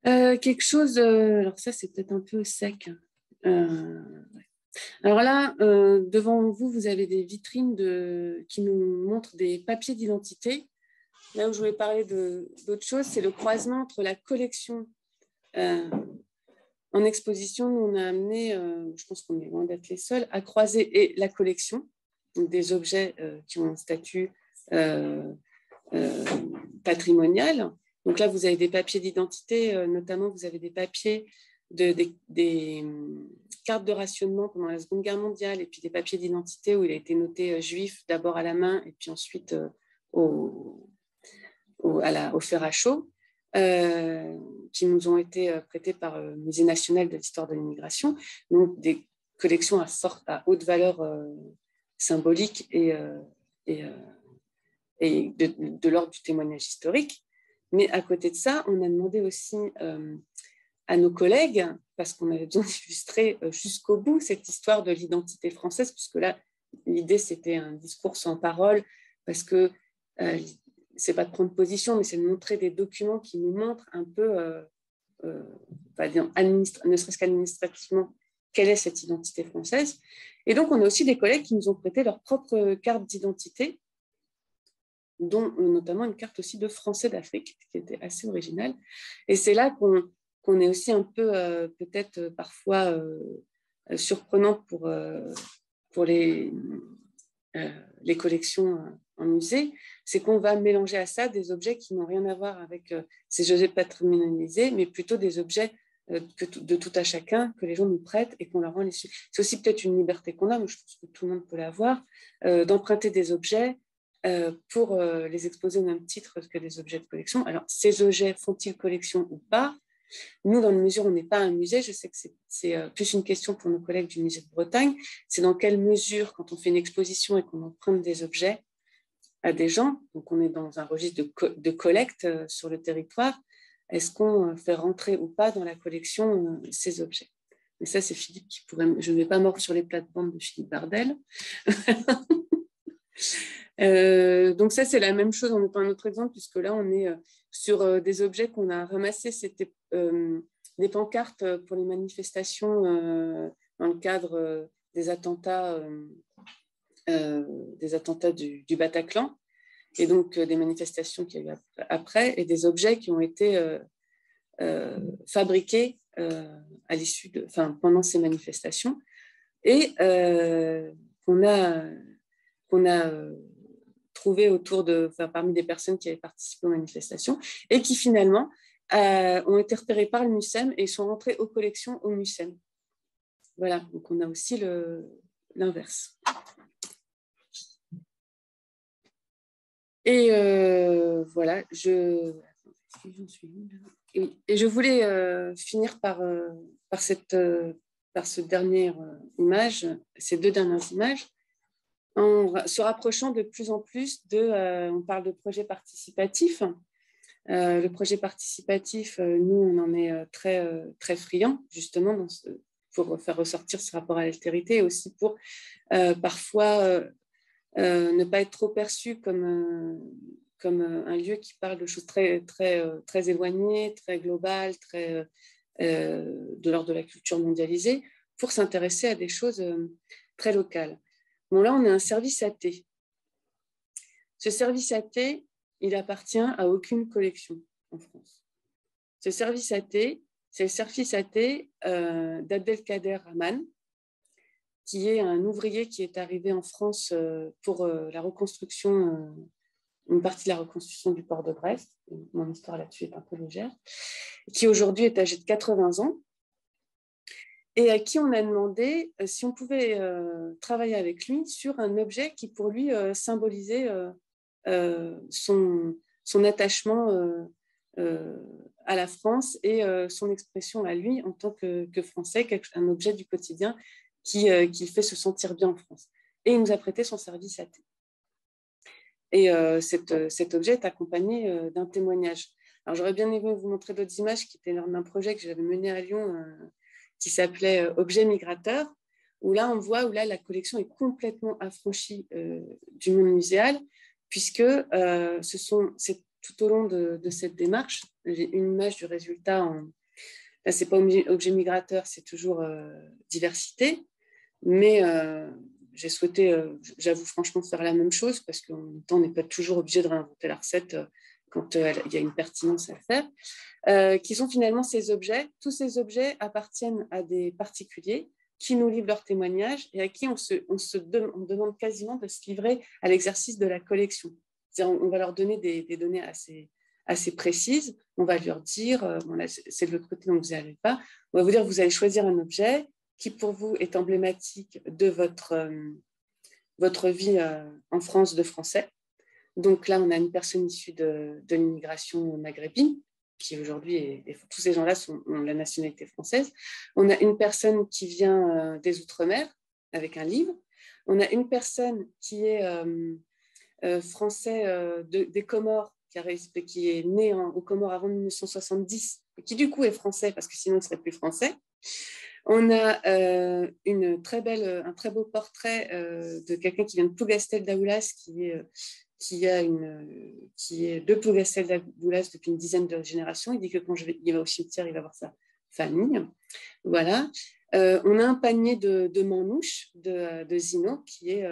E: là. Quelque chose, alors ça c'est peut-être un peu sec. Alors là, devant vous, vous avez des vitrines qui nous montrent des papiers d'identité. Là où je voulais parler d'autre chose, c'est le croisement entre la collection en exposition. Nous, on a amené, je pense qu'on est loin d'être les seuls, à croiser et la collection, donc des objets qui ont un statut patrimonial. Donc là, vous avez des papiers d'identité, notamment vous avez des papiers des cartes de rationnement pendant la Seconde Guerre mondiale, et puis des papiers d'identité où il a été noté juif d'abord à la main et puis ensuite au fer à chaud, qui nous ont été prêtés par le Musée national de l'histoire de l'immigration. Donc des collections à haute valeur symbolique et de l'ordre du témoignage historique. Mais à côté de ça, on a demandé aussi à nos collègues, parce qu'on avait besoin d'illustrer jusqu'au bout cette histoire de l'identité française, puisque là, l'idée, c'était un discours sans parole, parce que c'est pas de prendre position, mais c'est de montrer des documents qui nous montrent un peu, ne serait-ce qu'administrativement, quelle est cette identité française. Et donc, on a aussi des collègues qui nous ont prêté leur propre carte d'identité, dont notamment une carte aussi de Français d'Afrique, qui était assez originale. Et c'est là qu'on est aussi un peu, peut-être parfois, surprenant pour les collections en musée, c'est qu'on va mélanger à ça des objets qui n'ont rien à voir avec ces objets patrimonialisés, mais plutôt des objets de tout à chacun, que les gens nous prêtent et qu'on leur rend les suites. C'est aussi peut-être une liberté qu'on a, mais je pense que tout le monde peut l'avoir, d'emprunter des objets pour les exposer au même titre que des objets de collection. Alors, ces objets font-ils collection ou pas? Nous, dans le mesure, on n'est pas un musée. Je sais que c'est plus une question pour nos collègues du musée de Bretagne. C'est dans quelle mesure, quand on fait une exposition et qu'on emprunte des objets à des gens, donc on est dans un registre de collecte sur le territoire, est-ce qu'on fait rentrer ou pas dans la collection ces objets? Mais ça, c'est Philippe qui pourrait... Je ne vais pas mordre sur les plates-bandes de Philippe Bardel. Donc ça, c'est la même chose. On est pas un autre exemple, puisque là, on est sur des objets qu'on a ramassés. C'était des pancartes pour les manifestations dans le cadre des attentats du Bataclan, et donc des manifestations qu'il y a eu après, et des objets qui ont été fabriqués à l'issue pendant ces manifestations, et qu'on a trouvé parmi des personnes qui avaient participé aux manifestations, et qui finalement ont été repérés par le MUCEM et sont rentrés aux collections au MUCEM. Voilà, donc on a aussi l'inverse. Et voilà, je voulais finir par cette dernière image, ces deux dernières images, en se rapprochant de plus en plus on parle de projet participatif. Le projet participatif, nous, on en est très friands, justement, pour faire ressortir ce rapport à l'altérité et aussi pour parfois ne pas être trop perçu comme un lieu qui parle de choses très éloignées, très globales, de l'ordre de la culture mondialisée, pour s'intéresser à des choses très locales. Bon, là, on a un service AT. Ce service AT, il appartient à aucune collection en France. Ce service AT, c'est le service AT d'Abdelkader Rahman, qui est un ouvrier qui est arrivé en France pour la reconstruction, une partie de la reconstruction du port de Brest. Mon histoire là-dessus est un peu légère. Qui aujourd'hui est âgé de 80 ans et à qui on a demandé si on pouvait travailler avec lui sur un objet qui pour lui symbolisait son attachement à la France et son expression à lui en tant que Français, un objet du quotidien qui fait se sentir bien en France. Et il nous a prêté son service AT. Et cet objet est accompagné d'un témoignage. Alors, j'aurais bien aimé vous montrer d'autres images qui étaient lors d'un projet que j'avais mené à Lyon qui s'appelait Objet migrateur, où là, on voit où là, la collection est complètement affranchie du monde muséal, puisque c'est tout au long de cette démarche, j'ai une image du résultat. Là, ce n'est pas objet migrateur, c'est toujours diversité, mais j'ai souhaité, j'avoue franchement, faire la même chose, parce qu'en même temps, on n'est pas toujours obligé de réinventer la recette quand il y a une pertinence à faire, qui sont finalement ces objets. Tous ces objets appartiennent à des particuliers qui nous livrent leurs témoignages et à qui on demande quasiment de se livrer à l'exercice de la collection. C'est-à-dire, on va leur donner des données assez précises. On va leur dire, bon là, c'est de l'autre côté, donc vous n'allez pas. On va vous dire, vous allez choisir un objet qui pour vous est emblématique de votre vie en France de français. Donc là, on a une personne issue de l'immigration maghrébine, qui aujourd'hui, tous ces gens-là ont la nationalité française. On a une personne qui vient des Outre-mer avec un livre. On a une personne qui est français des Comores, qui est né aux Comores avant 1970, et qui du coup est français, parce que sinon il ne serait plus français. On a un très beau portrait de quelqu'un qui vient de Plougastel d'Aoulas, qui est de Plougastel d'Aoulas depuis une dizaine de générations. Il dit que quand il va au cimetière, il va voir sa famille. Voilà. On a un panier de manouches de Zino, qui est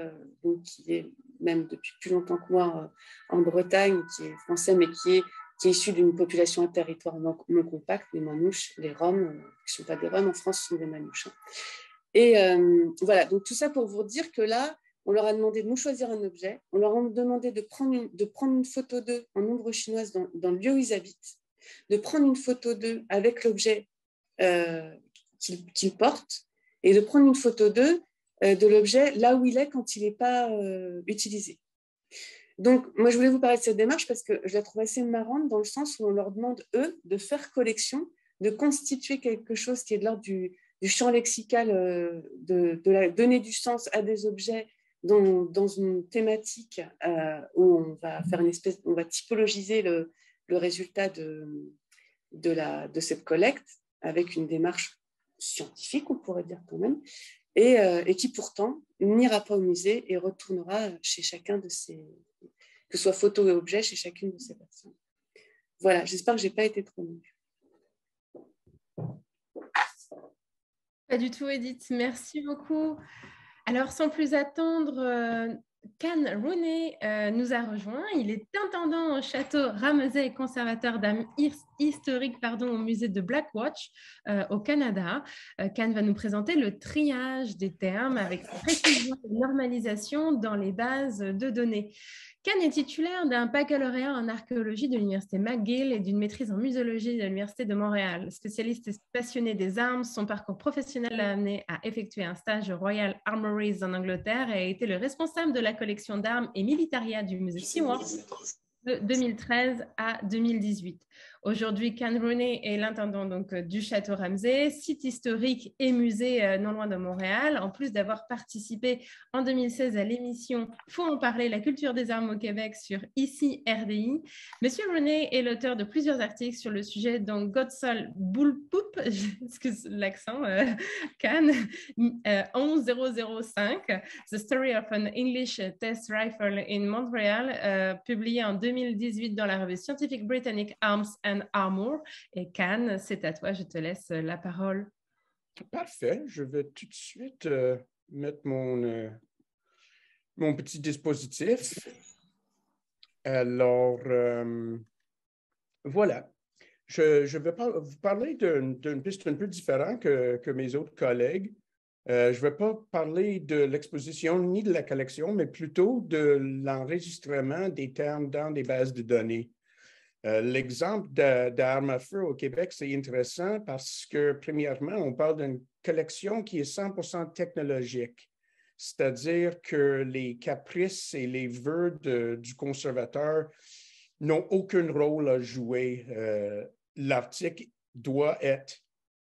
E: même depuis plus longtemps que moi en Bretagne, qui est français, mais qui est issu d'une population, un territoire non compact, les manouches, les Roms, qui ne sont pas des Roms en France, sont des manouches. Et voilà, donc tout ça pour vous dire que là, on leur a demandé de nous choisir un objet, on leur a demandé de prendre une photo d'eux en ombre chinoise dans le lieu où ils habitent, de prendre une photo d'eux avec l'objet qu'ils portent et de prendre une photo d'eux, de l'objet là où il est quand il n'est pas utilisé. Donc, moi, je voulais vous parler de cette démarche parce que je la trouve assez marrante dans le sens où on leur demande, eux, de faire collection, de constituer quelque chose qui est de l'ordre du champ lexical, de donner du sens à des objets dans une thématique où on va faire on va typologiser le résultat de cette collecte avec une démarche scientifique, on pourrait dire quand même, et qui pourtant n'ira pas au musée et retournera chez chacun de ces, que ce soit photo et objet, chez chacune de ces personnes. Voilà, j'espère que je n'ai pas été trop longue.
B: Pas du tout, Edith. Merci beaucoup. Alors, sans plus attendre, Can Rooney nous a rejoint. Il est intendant au château Ramezay et conservateur d'âme historique au musée de Blackwatch au Canada. Can va nous présenter le triage des termes avec précision et normalisation dans les bases de données. Can est titulaire d'un baccalauréat en archéologie de l'Université McGill et d'une maîtrise en muséologie de l'Université de Montréal. Spécialiste et passionné des armes, son parcours professionnel l'a amené à effectuer un stage au Royal Armouries en Angleterre et a été le responsable de la collection d'armes et militaria du musée Seymour de 2013 à 2018. Aujourd'hui, Can Rooney est l'intendant du Château Ramsay, site historique et musée non loin de Montréal, en plus d'avoir participé en 2016 à l'émission Faut en parler, la culture des armes au Québec sur ICI RDI. Monsieur Rooney est l'auteur de plusieurs articles sur le sujet, dont Godsall Bullpup, excuse l'accent, Can 11005, The Story of an English Test Rifle in Montreal, publié en 2018 dans la revue scientifique britannique Arms and Armour. Et Can, c'est à toi, je te laisse la parole.
F: Parfait, je vais tout de suite mettre mon petit dispositif. Alors, voilà. Je vais vous parler d'une piste un peu différente que mes autres collègues. Je ne vais pas parler de l'exposition ni de la collection, mais plutôt de l'enregistrement des termes dans des bases de données. L'exemple d'armes à feu au Québec, c'est intéressant parce que, premièrement, on parle d'une collection qui est 100% technologique, c'est-à-dire que les caprices et les vœux du conservateur n'ont aucun rôle à jouer. L'article doit être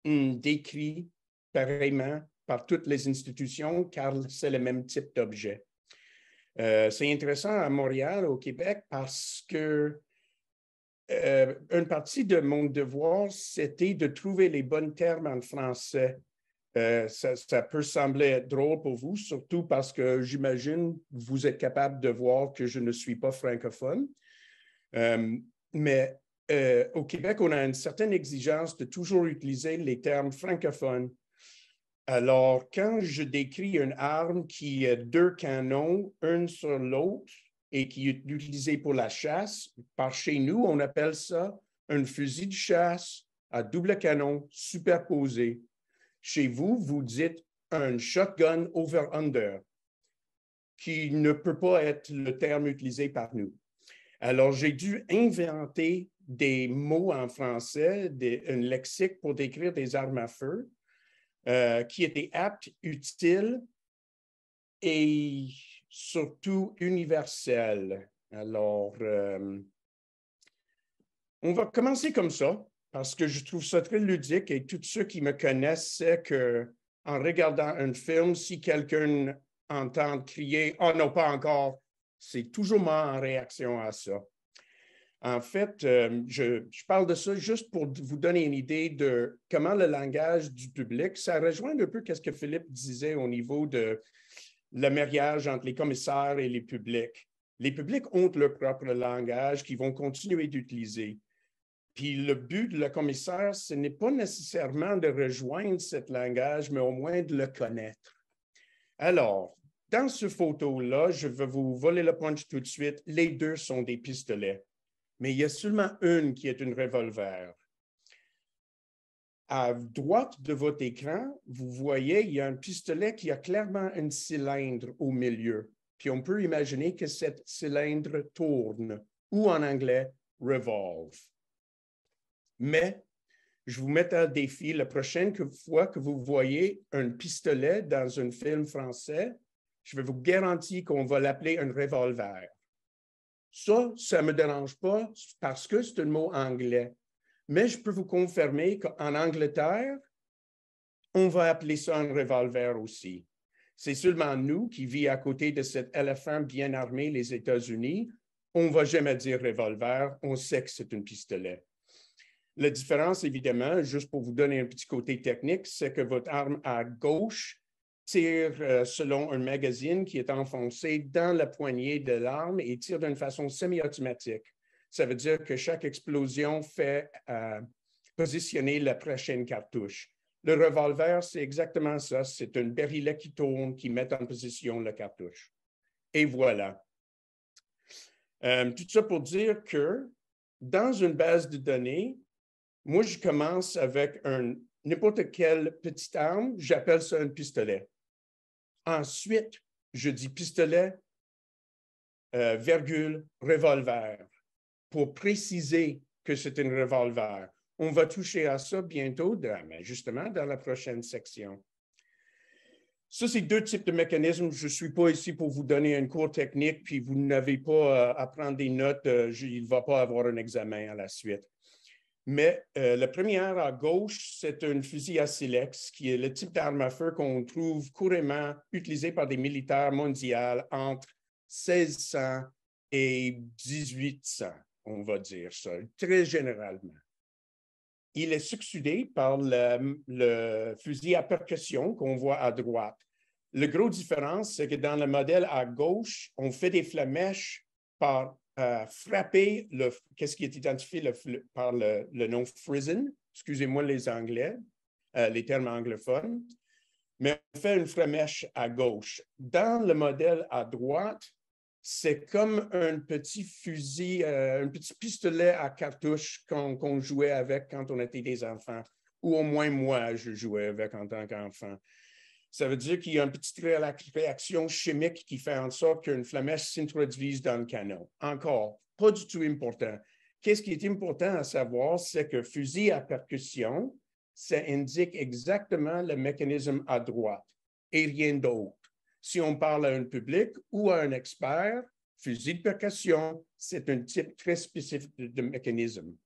F: décrit pareillement par toutes les institutions car c'est le même type d'objet. C'est intéressant à Montréal, au Québec, parce que une partie de mon devoir, c'était de trouver les bons termes en français. Ça peut sembler être drôle pour vous, surtout parce que j'imagine vous êtes capable de voir que je ne suis pas francophone. Mais au Québec, on a une certaine exigence de toujours utiliser les termes francophones. Alors, quand je décris une arme qui a deux canons, un sur l'autre, et qui est utilisé pour la chasse, par chez nous, on appelle ça un fusil de chasse à double canon superposé. Chez vous, vous dites un shotgun over-under, qui ne peut pas être le terme utilisé par nous. Alors, j'ai dû inventer des mots en français, un lexique pour décrire des armes à feu qui étaient aptes, utiles et surtout universel. Alors, on va commencer comme ça, parce que je trouve ça très ludique et tous ceux qui me connaissent savent qu'en regardant un film, si quelqu'un entend crier « Oh non, pas encore », c'est toujours moi en réaction à ça. En fait, je parle de ça juste pour vous donner une idée de comment le langage du public, ça rejoint un peu ce que Philippe disait au niveau de le mariage entre les commissaires et les publics. Les publics ont leur propre langage qu'ils vont continuer d'utiliser. Puis le but de le commissaire, ce n'est pas nécessairement de rejoindre ce langage, mais au moins de le connaître. Alors, dans cette photo-là, je vais vous voler le punch tout de suite. Les deux sont des pistolets, mais il y a seulement une qui est un revolver. À droite de votre écran, vous voyez, il y a un pistolet qui a clairement un cylindre au milieu. Puis on peut imaginer que cet cylindre tourne, ou en anglais, revolve. Mais je vous mets à défi, la prochaine fois que vous voyez un pistolet dans un film français, je vais vous garantir qu'on va l'appeler un revolver. Ça ne me dérange pas parce que c'est un mot anglais. Mais je peux vous confirmer qu'en Angleterre, on va appeler ça un revolver aussi. C'est seulement nous qui vivons à côté de cet éléphant bien armé, les États-Unis. On ne va jamais dire revolver, on sait que c'est un pistolet. La différence, évidemment, juste pour vous donner un petit côté technique, c'est que votre arme à gauche tire selon un magazine qui est enfoncé dans la poignée de l'arme et tire d'une façon semi-automatique. Ça veut dire que chaque explosion fait positionner la prochaine cartouche. Le revolver, c'est exactement ça. C'est un barillet qui tourne, qui met en position la cartouche. Et voilà. Tout ça pour dire que dans une base de données, Moi, je commence avec n'importe quelle petite arme, j'appelle ça un pistolet. Ensuite, je dis pistolet, virgule, revolver, pour préciser que c'est un revolver. On va toucher à ça bientôt, justement, dans la prochaine section. Ça, c'est deux types de mécanismes. Je ne suis pas ici pour vous donner un cours technique, puis vous n'avez pas à prendre des notes. Il ne va pas avoir un examen à la suite. Mais la première à gauche, c'est un fusil à silex, qui est le type d'arme à feu qu'on trouve couramment utilisé par des militaires mondiaux entre 1600 et 1800, on va dire ça, très généralement. Il est succédé par le fusil à percussion qu'on voit à droite. La grosse différence, c'est que dans le modèle à gauche, on fait des flamèches par frapper qu'est-ce qui est identifié par le nom frizzen, excusez-moi les Anglais, les termes anglophones, mais on fait une flamèche à gauche. Dans le modèle à droite, c'est comme un petit fusil, un petit pistolet à cartouche qu'on jouait avec quand on était des enfants, ou au moins moi, je jouais avec en tant qu'enfant. Ça veut dire qu'il y a une petite réaction chimique qui fait en sorte qu'une flamèche s'introduise dans le canon. Encore, pas du tout important. Qu'est-ce qui est important à savoir, c'est que fusil à percussion, ça indique exactement le mécanisme à droite et rien d'autre. Si on parle à un public ou à un expert, fusil de percussion, c'est un type très spécifique de mécanisme.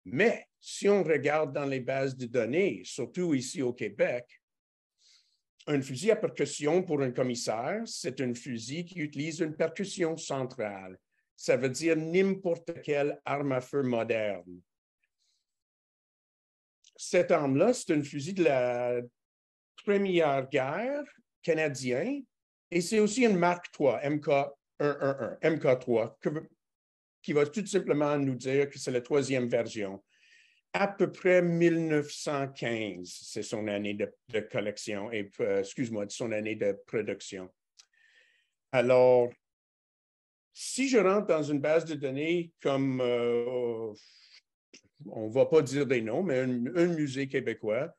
F: Mais si on regarde dans les bases de données, surtout ici au Québec, un fusil à percussion pour un commissaire, c'est un fusil qui utilise une percussion centrale. Ça veut dire n'importe quelle arme à feu moderne. Cette arme-là, c'est un fusil de la Première Guerre canadien, et c'est aussi une Mark III, MK111, MK3, qui va tout simplement nous dire que c'est la troisième version. À peu près 1915, c'est son année de collection, et excuse-moi, son année de production. Alors, si je rentre dans une base de données comme, on ne va pas dire des noms, mais un musée québécois,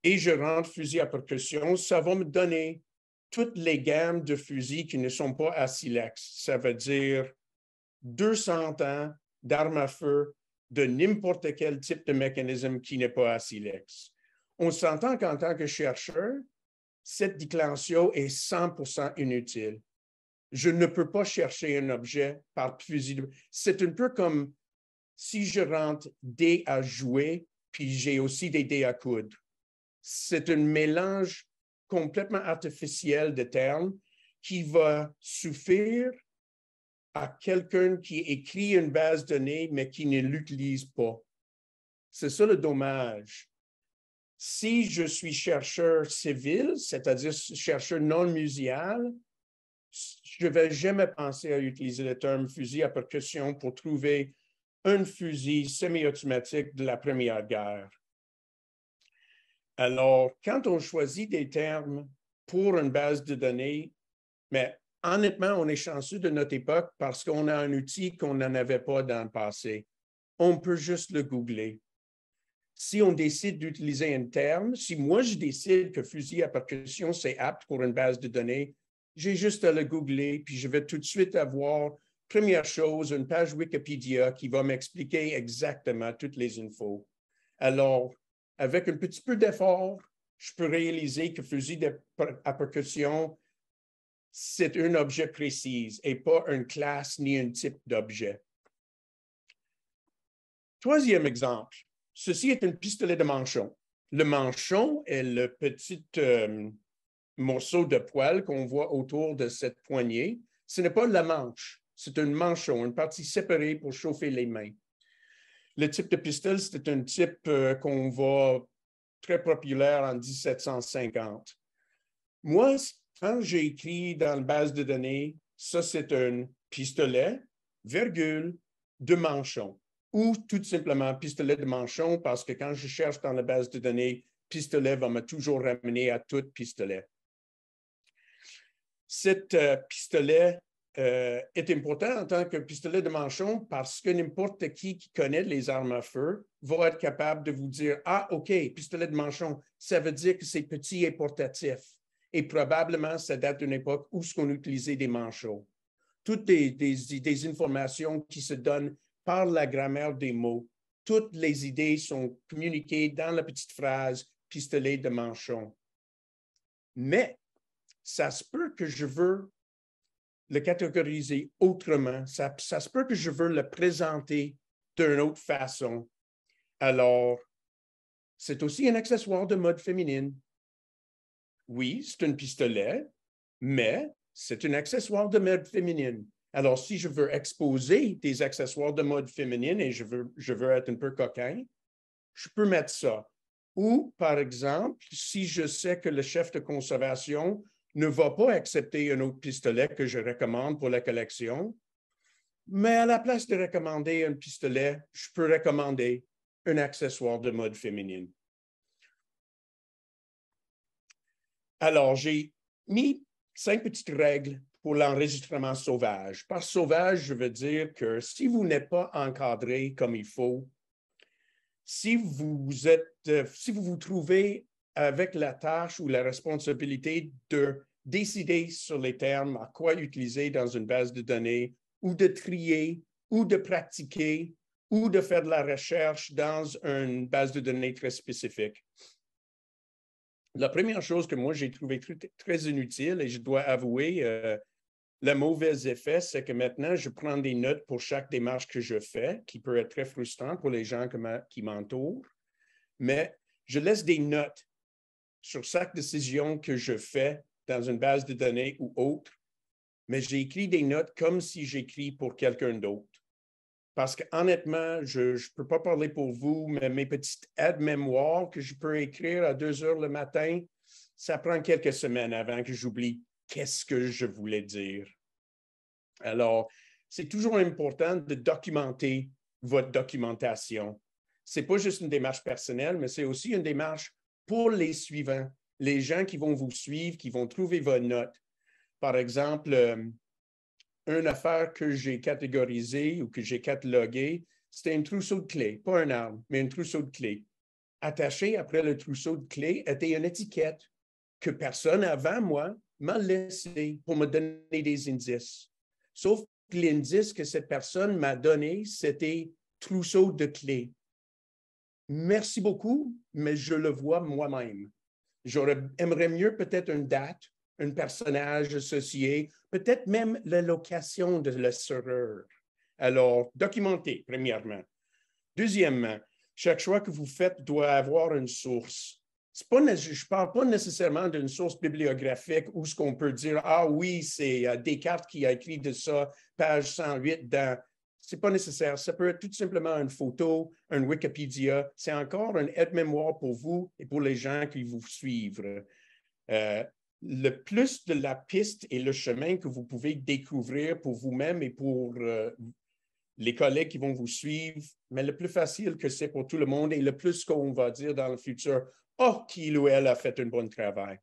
F: et je rentre fusil à percussion, ça va me donner toutes les gammes de fusils qui ne sont pas à silex. Ça veut dire 200 ans d'armes à feu de n'importe quel type de mécanisme qui n'est pas à silex. On s'entend qu'en tant que chercheur, cette déclension est 100% inutile. Je ne peux pas chercher un objet par fusil. C'est un peu comme si je rentre dés à jouer, puis j'ai aussi des dés à coudre. C'est un mélange complètement artificiel de termes qui va suffire à quelqu'un qui écrit une base de données, mais qui ne l'utilise pas. C'est ça le dommage. Si je suis chercheur civil, c'est-à-dire chercheur non muséal, je ne vais jamais penser à utiliser le terme fusil à percussion pour trouver un fusil semi-automatique de la Première Guerre. Alors, quand on choisit des termes pour une base de données, mais honnêtement, on est chanceux de notre époque parce qu'on a un outil qu'on n'en avait pas dans le passé. On peut juste le googler. Si on décide d'utiliser un terme, si moi je décide que fusil à percussion, c'est apte pour une base de données, j'ai juste à le googler, puis je vais tout de suite avoir, première chose, une page Wikipédia qui va m'expliquer exactement toutes les infos. Alors, avec un petit peu d'effort, je peux réaliser que fusil à percussion, c'est un objet précis et pas une classe ni un type d'objet. Troisième exemple, ceci est un pistolet de manchon. Le manchon est le petit morceau de poil qu'on voit autour de cette poignée. Ce n'est pas la manche, c'est un manchon, une partie séparée pour chauffer les mains. Le type de pistolet, c'est un type qu'on voit très populaire en 1750. Moi, quand j'ai écrit dans la base de données, ça c'est un pistolet, virgule, de manchon, ou tout simplement pistolet de manchon, parce que quand je cherche dans la base de données, pistolet va me toujours ramener à tout pistolet. Cet pistolet est important en tant que pistolet de manchon parce que n'importe qui connaît les armes à feu va être capable de vous dire « Ah, OK, pistolet de manchon, ça veut dire que c'est petit et portatif. » Et probablement, ça date d'une époque où on utilisait des manchots. Toutes des informations qui se donnent par la grammaire des mots. Toutes les idées sont communiquées dans la petite phrase « pistolet de manchon ». Mais ça se peut que je veux le catégoriser autrement. Ça se peut que je veux le présenter d'une autre façon. Alors, c'est aussi un accessoire de mode féminine. Oui, c'est un pistolet, mais c'est un accessoire de mode féminine. Alors, si je veux exposer des accessoires de mode féminine et je veux être un peu coquin, je peux mettre ça. Ou, par exemple, si je sais que le chef de conservation ne va pas accepter un autre pistolet que je recommande pour la collection, mais à la place de recommander un pistolet, je peux recommander un accessoire de mode féminine. Alors, j'ai mis 5 petites règles pour l'enregistrement sauvage. Par sauvage, je veux dire que si vous n'êtes pas encadré comme il faut, si vous vous trouvez avec la tâche ou la responsabilité de décider sur les termes à quoi utiliser dans une base de données, ou de trier, ou de pratiquer, ou de faire de la recherche dans une base de données très spécifique. La première chose que moi j'ai trouvé très inutile, et je dois avouer, le mauvais effet, c'est que maintenant, je prends des notes pour chaque démarche que je fais, qui peut être très frustrant pour les gens qui m'entourent, mais je laisse des notes sur chaque décision que je fais dans une base de données ou autre, mais j'ai écrit des notes comme si j'écris pour quelqu'un d'autre. Parce qu'honnêtement, je ne peux pas parler pour vous, mais mes petites aides-mémoires que je peux écrire à 2 heures le matin, ça prend quelques semaines avant que j'oublie qu'est-ce que je voulais dire. Alors, c'est toujours important de documenter votre documentation. Ce n'est pas juste une démarche personnelle, mais c'est aussi une démarche pour les suivants, les gens qui vont vous suivre, qui vont trouver vos notes. Par exemple, une affaire que j'ai catégorisée ou que j'ai cataloguée, c'était un trousseau de clés, pas un arme, mais un trousseau de clés. Attaché après le trousseau de clés était une étiquette que personne avant moi m'a laissée pour me donner des indices. Sauf que l'indice que cette personne m'a donné, c'était trousseau de clés. Merci beaucoup, mais je le vois moi-même. J'aimerais mieux peut-être une date, un personnage associé, peut-être même la location de la serrure. Alors, documentez, premièrement. Deuxièmement, chaque choix que vous faites doit avoir une source. Je ne parle pas nécessairement d'une source bibliographique où ce qu'on peut dire « Ah oui, c'est Descartes qui a écrit de ça, page 108 dans… » Ce n'est pas nécessaire. Ça peut être tout simplement une photo, un Wikipédia. C'est encore un aide-mémoire pour vous et pour les gens qui vous suivent. Le plus de la piste et le chemin que vous pouvez découvrir pour vous-même et pour les collègues qui vont vous suivre, mais le plus facile que c'est pour tout le monde et le plus qu'on va dire dans le futur, « Oh, qu'il ou elle a fait un bon travail. »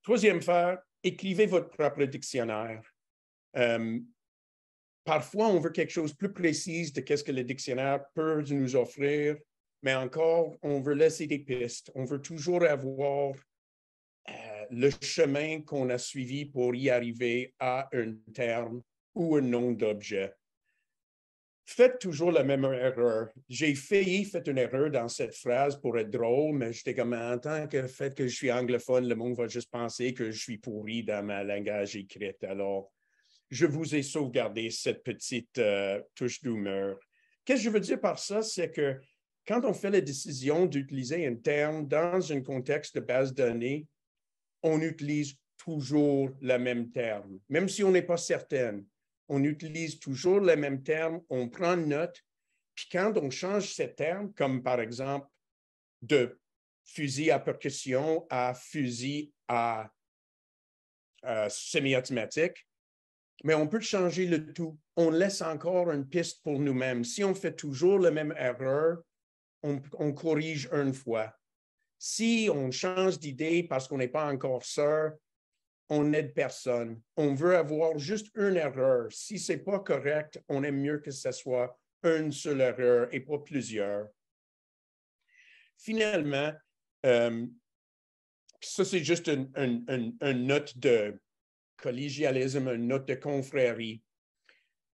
F: Troisième faire, écrivez votre propre dictionnaire. Parfois, on veut quelque chose de plus précis de qu'est-ce que le dictionnaire peut nous offrir, mais encore, on veut laisser des pistes. On veut toujours avoir le chemin qu'on a suivi pour y arriver à un terme ou un nom d'objet. Faites toujours la même erreur. J'ai failli faire une erreur dans cette phrase pour être drôle, mais j'étais comme en tant que fait que je suis anglophone, le monde va juste penser que je suis pourri dans ma langage écrite. Alors, je vous ai sauvegardé cette petite touche d'humeur. Qu'est-ce que je veux dire par ça? C'est que quand on fait la décision d'utiliser un terme dans un contexte de base de données, on utilise toujours le même terme, même si on n'est pas certain. On utilise toujours le même terme, on prend note, puis quand on change ce terme, comme par exemple de fusil à percussion à fusil à semi-automatique, mais on peut changer le tout. On laisse encore une piste pour nous-mêmes. Si on fait toujours la même erreur, on corrige une fois. Si on change d'idée parce qu'on n'est pas encore sûr, on n'aide personne. On veut avoir juste une erreur. Si ce n'est pas correct, on aime mieux que ce soit une seule erreur et pas plusieurs. Finalement, ça c'est juste une note de collégialisme, une note de confrérie.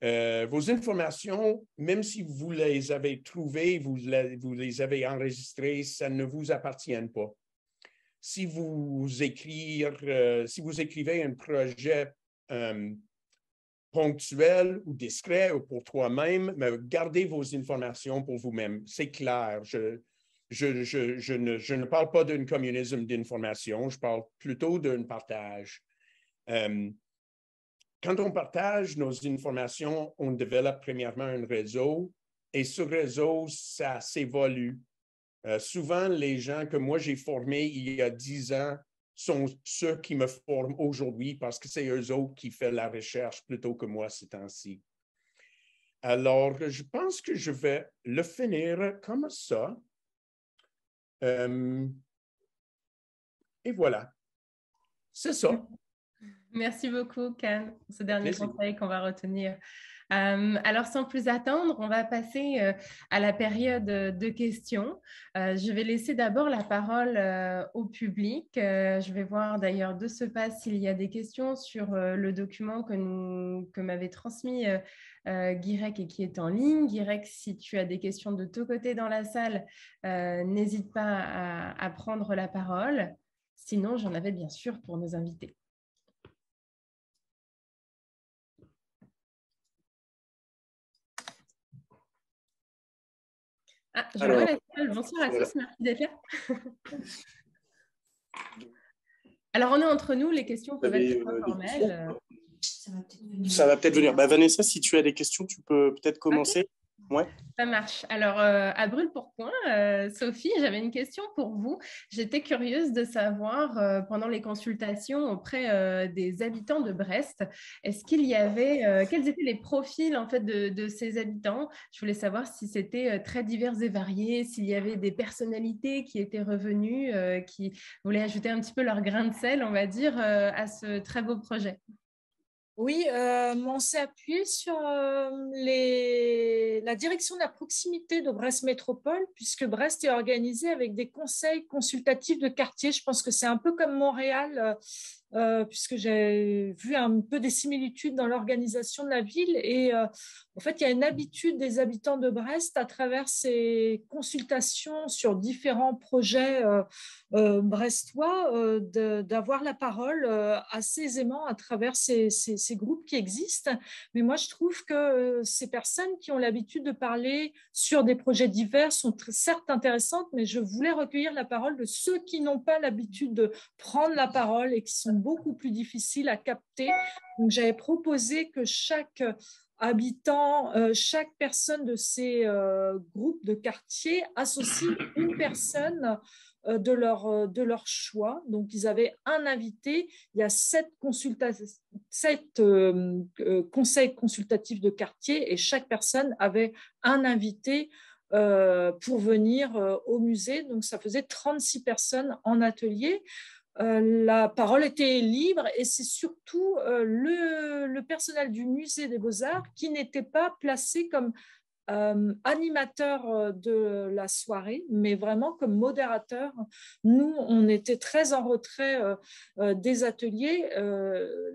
F: Vos informations, même si vous les avez trouvées, vous les avez enregistrées, ça ne vous appartient pas. Si vous écrivez un projet ponctuel ou discret ou pour toi-même, mais gardez vos informations pour vous-même. C'est clair. Je ne parle pas d'un communisme d'information, je parle plutôt d'un partage. Quand on partage nos informations, on développe premièrement un réseau et ce réseau, ça s'évolue. Souvent, les gens que moi j'ai formés il y a 10 ans sont ceux qui me forment aujourd'hui parce que c'est eux autres qui font la recherche plutôt que moi ces temps-ci. Alors, je pense que je vais le finir comme ça. Et voilà. C'est ça.
B: Merci beaucoup, Can, pour ce dernier conseil qu'on va retenir. Alors, sans plus attendre, on va passer à la période de questions. Je vais laisser d'abord la parole au public. Je vais voir d'ailleurs de ce pas s'il y a des questions sur le document que m'avait transmis Guirec et qui est en ligne. Guirec, si tu as des questions de ton côté dans la salle, n'hésite pas à prendre la parole. Sinon, j'en avais bien sûr pour nos invités. Ah, je vois la salle. Bonsoir à tous, merci d'être là. Alors, on est entre nous, les questions peuvent être informelles.
A: Ça va peut-être venir. Vanessa, si tu as des questions, tu peux peut-être commencer.
B: Okay.
A: Ouais.
B: Ça marche. Alors, à brûle-pourpoint, Sophie, j'avais une question pour vous. J'étais curieuse de savoir, pendant les consultations auprès des habitants de Brest, est-ce qu'il y avait, quels étaient les profils en fait, de ces habitants? Je voulais savoir si c'était très divers et varié, s'il y avait des personnalités qui étaient revenues, qui voulaient ajouter un petit peu leur grain de sel, on va dire, à ce très beau projet.
C: Oui, on s'est appuyé sur la direction de la proximité de Brest Métropole, puisque Brest est organisé avec des conseils consultatifs de quartier. Je pense que c'est un peu comme Montréal, puisque j'ai vu un peu des similitudes dans l'organisation de la ville. Et en fait, il y a une habitude des habitants de Brest à travers ces consultations sur différents projets brestois d'avoir la parole assez aisément à travers ces groupes qui existent. Mais moi, je trouve que ces personnes qui ont l'habitude de parler sur des projets divers sont certes intéressantes, mais je voulais recueillir la parole de ceux qui n'ont pas l'habitude de prendre la parole et qui sont beaucoup plus difficiles à capter. Donc, j'avais proposé que chaque habitant, chaque personne de ces groupes de quartier associe une personne de leur choix. Donc, ils avaient un invité. Il y a 7 conseils consultatifs de quartier et chaque personne avait un invité pour venir au musée. Donc, ça faisait 36 personnes en atelier. La parole était libre et c'est surtout le personnel du musée des Beaux-Arts qui n'était pas placé comme animateur de la soirée, mais vraiment comme modérateur. Nous, on était très en retrait des ateliers.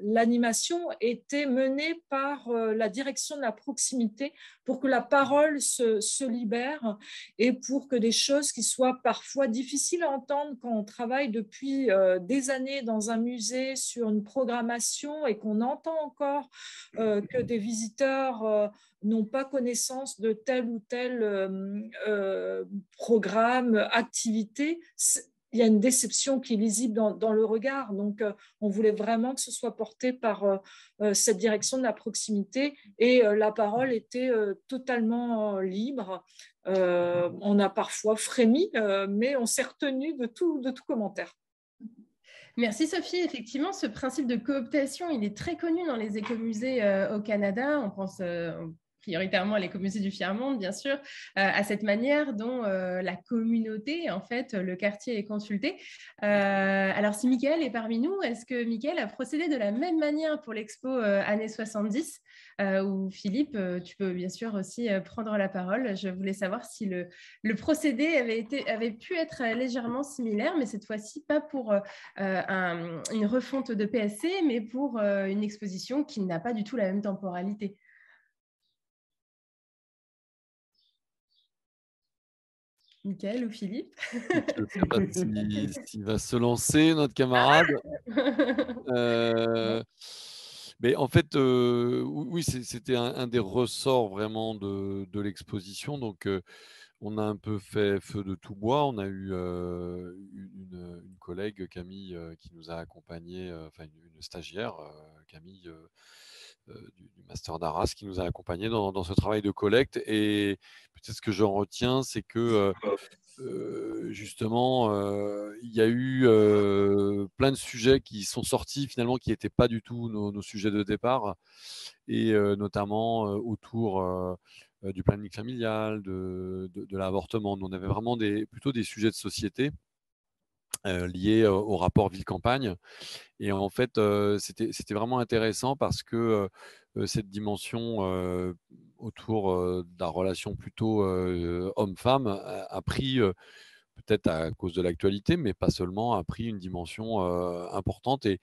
C: L'animation était menée par la direction de la proximité pour que la parole se libère et pour que des choses qui soient parfois difficiles à entendre quand on travaille depuis des années dans un musée sur une programmation et qu'on entend encore que des visiteurs n'ont pas connaissance de tel ou tel programme, activité, il y a une déception qui est lisible dans le regard. Donc, on voulait vraiment que ce soit porté par cette direction de la proximité et la parole était totalement libre. On a parfois frémi, mais on s'est retenu de tout commentaire.
B: Merci Sophie. Effectivement, ce principe de cooptation, il est très connu dans les écomusées au Canada. On pense prioritairement l'écomusée du Fier-Monde, bien sûr, à cette manière dont la communauté, en fait, le quartier est consulté. Alors, si Mickaël est parmi nous, est-ce que Mickaël a procédé de la même manière pour l'expo années 70 ou Philippe, tu peux bien sûr aussi prendre la parole. Je voulais savoir si le procédé avait pu être légèrement similaire, mais cette fois-ci pas pour une refonte de PSC, mais pour une exposition qui n'a pas du tout la même temporalité. Mickaël ou Philippe?
D: Je ne sais pas s'il va se lancer, notre camarade. Mais en fait, oui, c'était un des ressorts vraiment de l'exposition. Donc, on a un peu fait feu de tout bois. On a eu une collègue, Camille, qui nous a accompagnés, enfin une stagiaire, Camille, du Master d'Arras, qui nous a accompagnés dans ce travail de collecte. Et peut-être ce que j'en retiens, c'est que justement, il y a eu plein de sujets qui sont sortis finalement, qui n'étaient pas du tout nos sujets de départ, et notamment autour du planning familial, de l'avortement. On avait vraiment plutôt des sujets de société liés au rapport ville-campagne. Et en fait, c'était vraiment intéressant parce que cette dimension autour de la relation plutôt homme-femme a pris, peut-être à cause de l'actualité, mais pas seulement, a pris une dimension importante. Et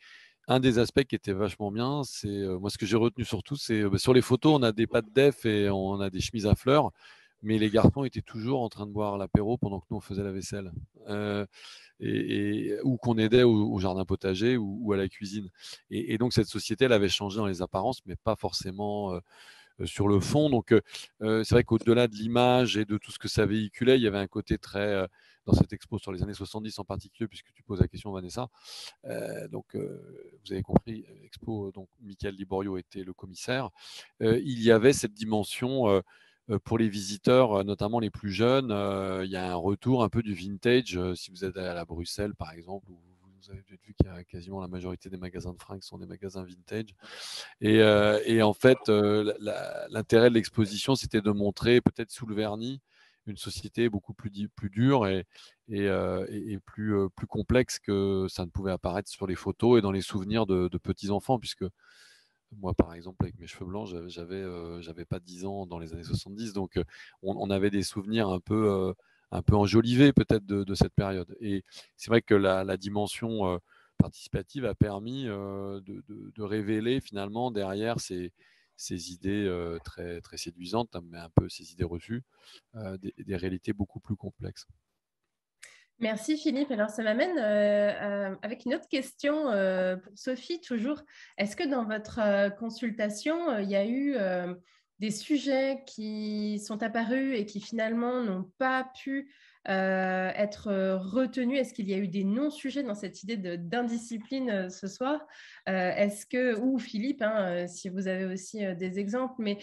D: un des aspects qui était vachement bien, c'est moi ce que j'ai retenu surtout, c'est sur les photos, on a des pattes def et on a des chemises à fleurs, mais les garçons étaient toujours en train de boire l'apéro pendant que nous on faisait la vaisselle. Ou qu'on aidait au jardin potager ou à la cuisine. Et donc cette société, elle avait changé dans les apparences, mais pas forcément sur le fond. Donc c'est vrai qu'au-delà de l'image et de tout ce que ça véhiculait, il y avait un côté très, dans cette expo sur les années 70 en particulier, puisque tu poses la question, Vanessa. Donc vous avez compris, expo, donc Mickaël Liborio était le commissaire. Il y avait cette dimension pour les visiteurs, notamment les plus jeunes. Il y a un retour un peu du vintage. Si vous êtes à la Bruxelles, par exemple, où vous avez peut-être vu qu'il y a quasiment la majorité des magasins de fringues sont des magasins vintage. Et en fait, l'intérêt de l'exposition, c'était de montrer, peut-être sous le vernis, une société beaucoup plus dure et plus complexe que ça ne pouvait apparaître sur les photos et dans les souvenirs de petits-enfants, puisque moi, par exemple, avec mes cheveux blancs, j'avais pas 10 ans dans les années 70, donc on avait des souvenirs un peu enjolivés peut-être de cette période. Et c'est vrai que la dimension participative a permis de révéler finalement derrière ces idées très, très séduisantes, mais un peu ces idées reçues, des réalités beaucoup plus complexes.
B: Merci Philippe. Alors ça m'amène avec une autre question pour Sophie toujours. Est-ce que dans votre consultation, il y a eu des sujets qui sont apparus et qui finalement n'ont pas pu être retenus? Est-ce qu'il y a eu des non-sujets dans cette idée d'indiscipline ce soir? Ou Philippe, hein, si vous avez aussi des exemples, mais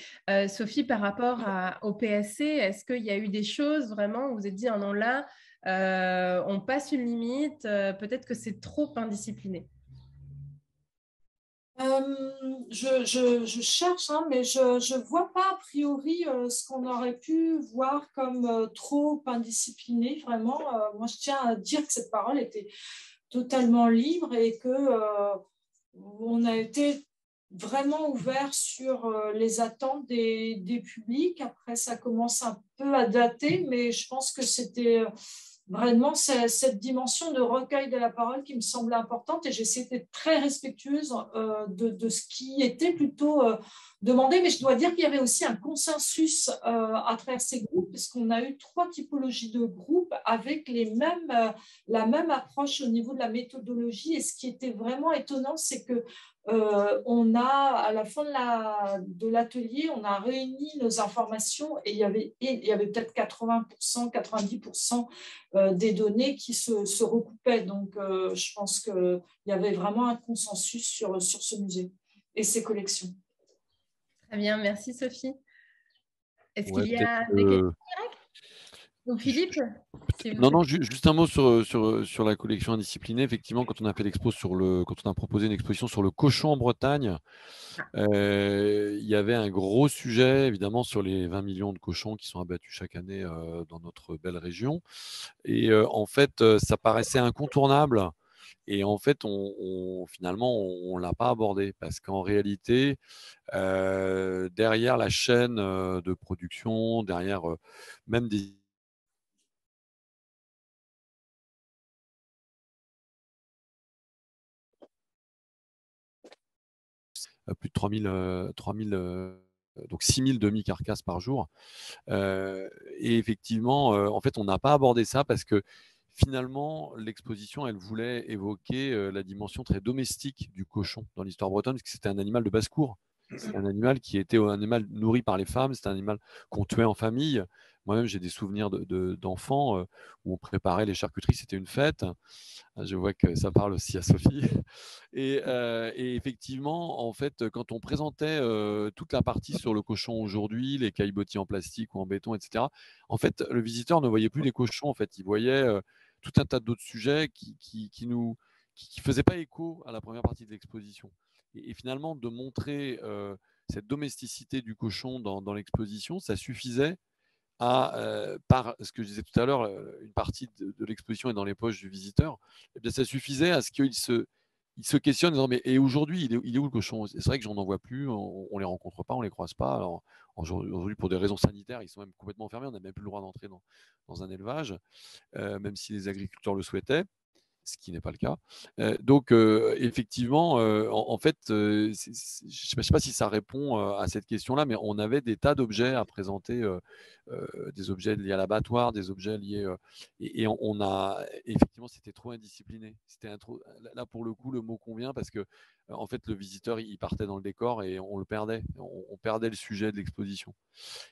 B: Sophie, par rapport au PSC, est-ce qu'il y a eu des choses vraiment où vous vous êtes dit, oh non, là, on passe une limite, peut-être que c'est trop indiscipliné.
C: Je cherche, hein, mais je ne vois pas a priori ce qu'on aurait pu voir comme trop indiscipliné. Vraiment, moi je tiens à dire que cette parole était totalement libre et que on a été vraiment ouvert sur les attentes des publics. Après, ça commence un peu à dater, mais je pense que c'était vraiment cette dimension de recueil de la parole qui me semblait importante, et j'essaie d'être très respectueuse de ce qui était plutôt demandé, mais je dois dire qu'il y avait aussi un consensus à travers ces groupes, parce qu'on a eu 3 typologies de groupes avec la même approche au niveau de la méthodologie. Et ce qui était vraiment étonnant, c'est que on a, à la fin de l'atelier, on a réuni nos informations et il y avait peut-être 80%, 90% des données qui se recoupaient. Donc, je pense qu'il y avait vraiment un consensus sur ce musée et ses collections.
B: Très bien, merci Sophie. Est-ce qu'il y a des questions? Donc Philippe,
D: Non, juste un mot sur la collection indisciplinée. Effectivement, quand on a fait l'expo quand on a proposé une exposition sur le cochon en Bretagne, il y avait un gros sujet, évidemment, sur les 20 millions de cochons qui sont abattus chaque année dans notre belle région. Et en fait, ça paraissait incontournable. Et en fait, finalement, on ne l'a pas abordé parce qu'en réalité, derrière la chaîne de production, derrière même des plus de 3000 donc 6000 demi-carcasses par jour. Et effectivement, en fait, on n'a pas abordé ça parce que finalement, l'exposition, elle voulait évoquer la dimension très domestique du cochon dans l'histoire bretonne, parce que c'était un animal de basse-cour. C'est un animal qui était un animal nourri par les femmes, c'est un animal qu'on tuait en famille. Moi-même, j'ai des souvenirs d'enfants où on préparait les charcuteries, c'était une fête. Je vois que ça parle aussi à Sophie. Et effectivement, en fait, quand on présentait toute la partie sur le cochon aujourd'hui, les caillebotis en plastique ou en béton, etc., en fait, le visiteur ne voyait plus les cochons. En fait, il voyait tout un tas d'autres sujets qui faisaient pas écho à la première partie de l'exposition. Et finalement, de montrer cette domesticité du cochon dans l'exposition, ça suffisait par ce que je disais tout à l'heure, une partie de l'exposition est dans les poches du visiteur, eh bien, ça suffisait à ce qu'il se questionne en disant, mais et aujourd'hui, il est où le cochon? C'est vrai que j'en en vois plus, on ne les rencontre pas, on ne les croise pas. Alors, aujourd'hui, pour des raisons sanitaires, ils sont même complètement fermés, on n'a même plus le droit d'entrer dans un élevage, même si les agriculteurs le souhaitaient, ce qui n'est pas le cas. Donc, effectivement, en fait, je ne sais pas si ça répond à cette question-là, mais on avait des tas d'objets à présenter, des objets liés à l'abattoir, des objets liés... et on a... Effectivement, c'était trop indiscipliné. Là, pour le coup, le mot convient parce que, en fait, le visiteur, il partait dans le décor et on le perdait. On perdait le sujet de l'exposition.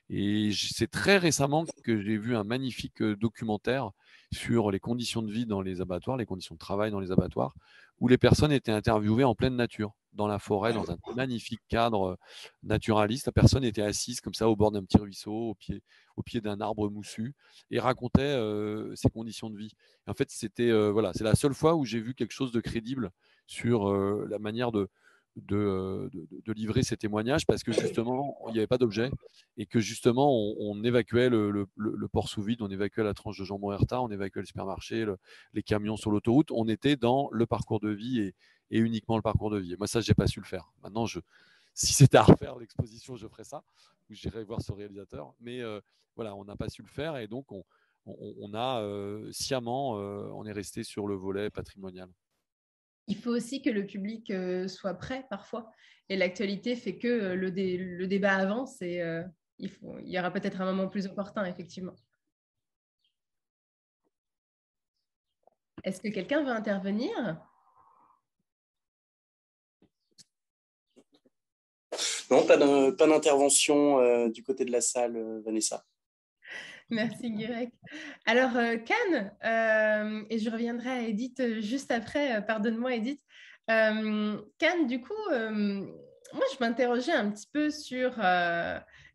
D: Et c'est très récemment que j'ai vu un magnifique documentaire sur les conditions de vie dans les abattoirs, les conditions de travail dans les abattoirs, où les personnes étaient interviewées en pleine nature, dans la forêt, dans un magnifique cadre naturaliste. La personne était assise comme ça au bord d'un petit ruisseau, au pied d'un arbre moussu, et racontait ses conditions de vie. Et en fait, voilà, c'est la seule fois où j'ai vu quelque chose de crédible sur la manière de livrer ces témoignages, parce que justement, il n'y avait pas d'objet et que justement, on évacuait le port sous vide, on évacuait la tranche de jambon Herta, on évacuait le supermarché, les camions sur l'autoroute. On était dans le parcours de vie et uniquement le parcours de vie. Et moi, ça, je n'ai pas su le faire. Maintenant, si c'était à refaire l'exposition, je ferais ça, ou j'irais voir ce réalisateur. Mais voilà, on n'a pas su le faire et donc on a sciemment, on est resté sur le volet patrimonial.
B: Il faut aussi que le public soit prêt parfois. Et l'actualité fait que le débat avance et il y aura peut-être un moment plus opportun, effectivement. Est-ce que quelqu'un veut intervenir?
A: Non, pas d'intervention du côté de la salle, Vanessa.
B: Merci Guirec. Alors Can, et je reviendrai à Edith juste après, pardonne-moi Edith. Can, du coup, moi je m'interrogeais un petit peu sur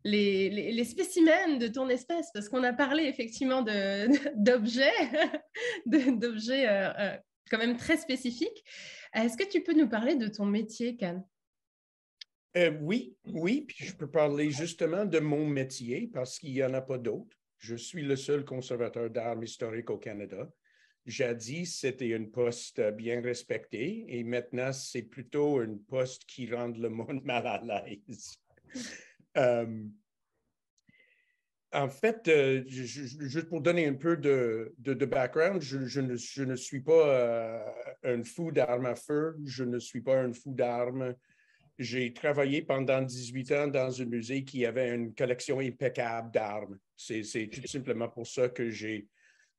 B: les spécimens de ton espèce, parce qu'on a parlé effectivement d'objets, d'objets quand même très spécifiques. Est-ce que tu peux nous parler de ton métier, Can?
F: Oui, puis je peux parler justement de mon métier parce qu'il n'y en a pas d'autres. Je suis le seul conservateur d'armes historiques au Canada. Jadis, c'était un poste bien respecté et maintenant, c'est plutôt un poste qui rend le monde mal à l'aise. En fait, juste pour donner un peu de background, je ne suis pas un fou d'armes à feu, je ne suis pas un fou d'armes. J'ai travaillé pendant 18 ans dans un musée qui avait une collection impeccable d'armes. C'est tout simplement pour ça que je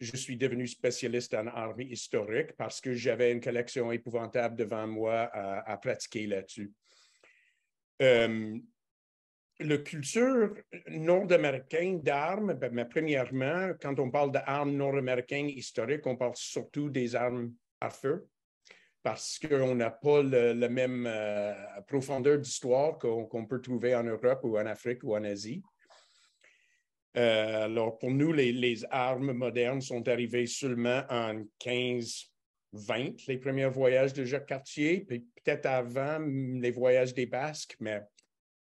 F: suis devenu spécialiste en armes historiques parce que j'avais une collection épouvantable devant moi à pratiquer là-dessus. La culture nord-américaine d'armes, premièrement, quand on parle d'armes nord-américaines historiques, on parle surtout des armes à feu, parce qu'on n'a pas la même profondeur d'histoire qu'on peut trouver en Europe ou en Afrique ou en Asie. Alors, pour nous, les armes modernes sont arrivées seulement en 1520, les premiers voyages de Jacques Cartier, puis peut-être avant les voyages des Basques, mais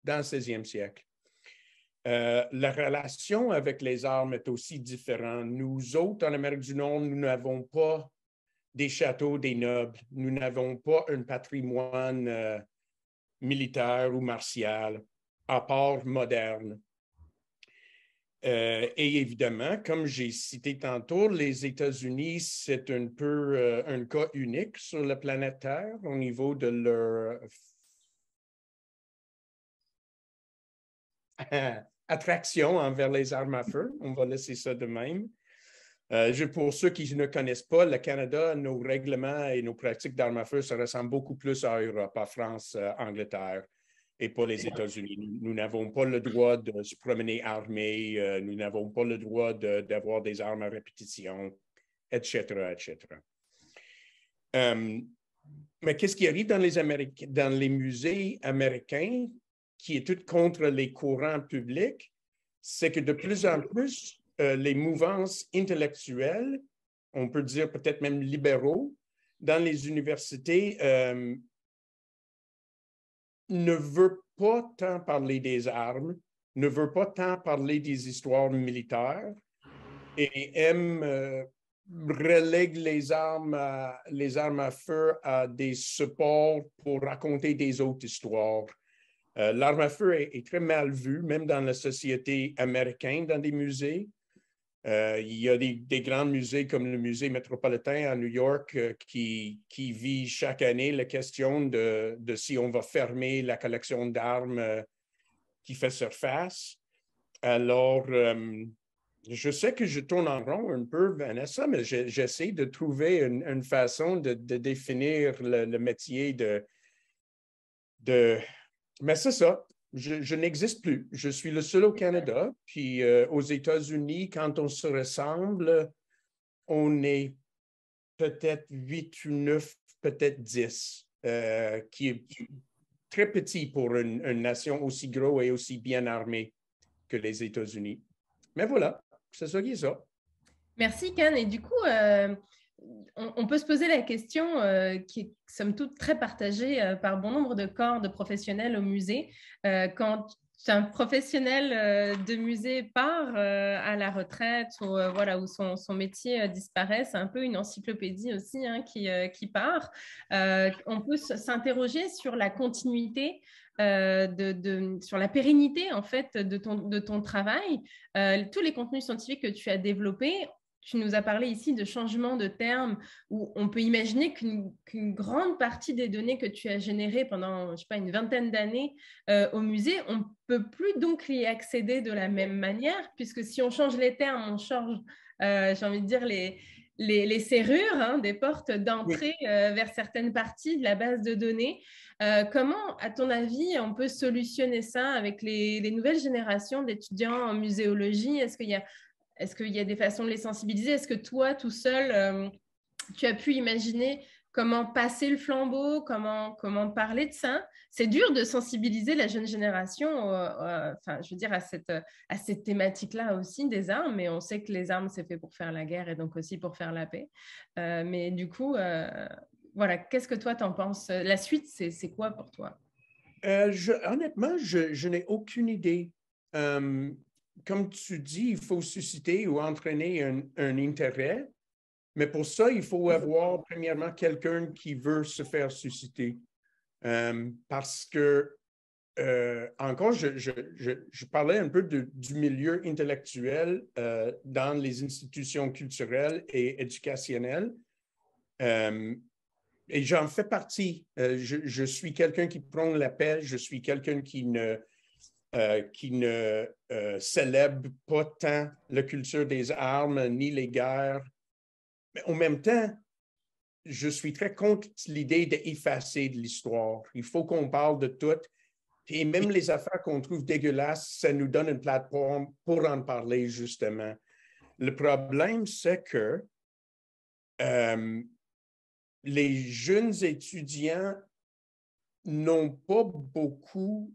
F: dans le 16e siècle. La relation avec les armes est aussi différente. Nous autres, en Amérique du Nord, nous n'avons pas des châteaux, des nobles. Nous n'avons pas un patrimoine militaire ou martial, à part moderne. Et évidemment, comme j'ai cité tantôt, les États-Unis, c'est un peu un cas unique sur la planète Terre au niveau de leur attraction envers les armes à feu. On va laisser ça de même. Pour ceux qui ne connaissent pas, le Canada, nos règlements et nos pratiques d'armes à feu, ça ressemble beaucoup plus à l'Europe, à France, Angleterre, et pas les États-Unis. Nous n'avons pas le droit de se promener armés, nous n'avons pas le droit d'avoir des armes à répétition, etc., etc. Mais qu'est-ce qui arrive dans les musées américains, qui est tout contre les courants publics, c'est que de plus en plus, les mouvances intellectuelles, on peut dire peut-être même libéraux, dans les universités, ne veulent pas tant parler des armes, ne veulent pas tant parler des histoires militaires et aiment relèguent les armes à feu à des supports pour raconter des autres histoires. L'arme à feu est très mal vue, même dans la société américaine, dans des musées. Il y a des grands musées comme le musée métropolitain à New York qui vit chaque année la question de si on va fermer la collection d'armes qui fait surface. Alors, je sais que je tourne en rond un peu, Vanessa, mais j'essaie de trouver une façon de définir le métier Mais c'est ça. Je n'existe plus. Je suis le seul au Canada. Puis aux États-Unis, quand on se ressemble, on est peut-être 8 ou 9, peut-être 10, qui est très petit pour une nation aussi grosse et aussi bien armée que les États-Unis. Mais voilà, c'est ça qui est ça.
B: Merci, Can. Et du coup, on peut se poser la question qui est, somme toute, très partagée par bon nombre de corps de professionnels au musée. Quand un professionnel de musée part à la retraite ou voilà, où son métier disparaît, c'est un peu une encyclopédie aussi hein, qui part. On peut s'interroger sur la continuité sur la pérennité en fait de ton travail. Tous les contenus scientifiques que tu as développés, tu nous as parlé ici de changement de termes où on peut imaginer qu'une grande partie des données que tu as générées pendant, je sais pas, une vingtaine d'années au musée, on ne peut plus donc y accéder de la même manière, puisque si on change les termes, on change, j'ai envie de dire, les serrures hein, des portes d'entrée vers certaines parties de la base de données. Comment, à ton avis, on peut solutionner ça avec les nouvelles générations d'étudiants en muséologie? Est-ce qu'il y a des façons de les sensibiliser? Est-ce que toi, tout seul, tu as pu imaginer comment passer le flambeau, comment parler de ça? C'est dur de sensibiliser la jeune génération enfin, je veux dire, à cette thématique-là aussi des armes, mais on sait que les armes, c'est fait pour faire la guerre et donc aussi pour faire la paix. Mais du coup, voilà, qu'est-ce que toi, t'en penses? La suite, c'est quoi pour toi?
F: Honnêtement, je n'ai aucune idée. Comme tu dis, il faut susciter ou entraîner un intérêt, mais pour ça, il faut avoir premièrement quelqu'un qui veut se faire susciter. Parce que, encore, je parlais un peu du milieu intellectuel dans les institutions culturelles et éducationnelles. Et j'en fais partie. Je suis quelqu'un qui prône la paix, je suis quelqu'un qui ne célèbre pas tant la culture des armes ni les guerres. Mais en même temps, je suis très contre l'idée d'effacer de l'histoire. Il faut qu'on parle de tout. Et même les affaires qu'on trouve dégueulasses, ça nous donne une plateforme pour en parler, justement. Le problème, c'est que les jeunes étudiants n'ont pas beaucoup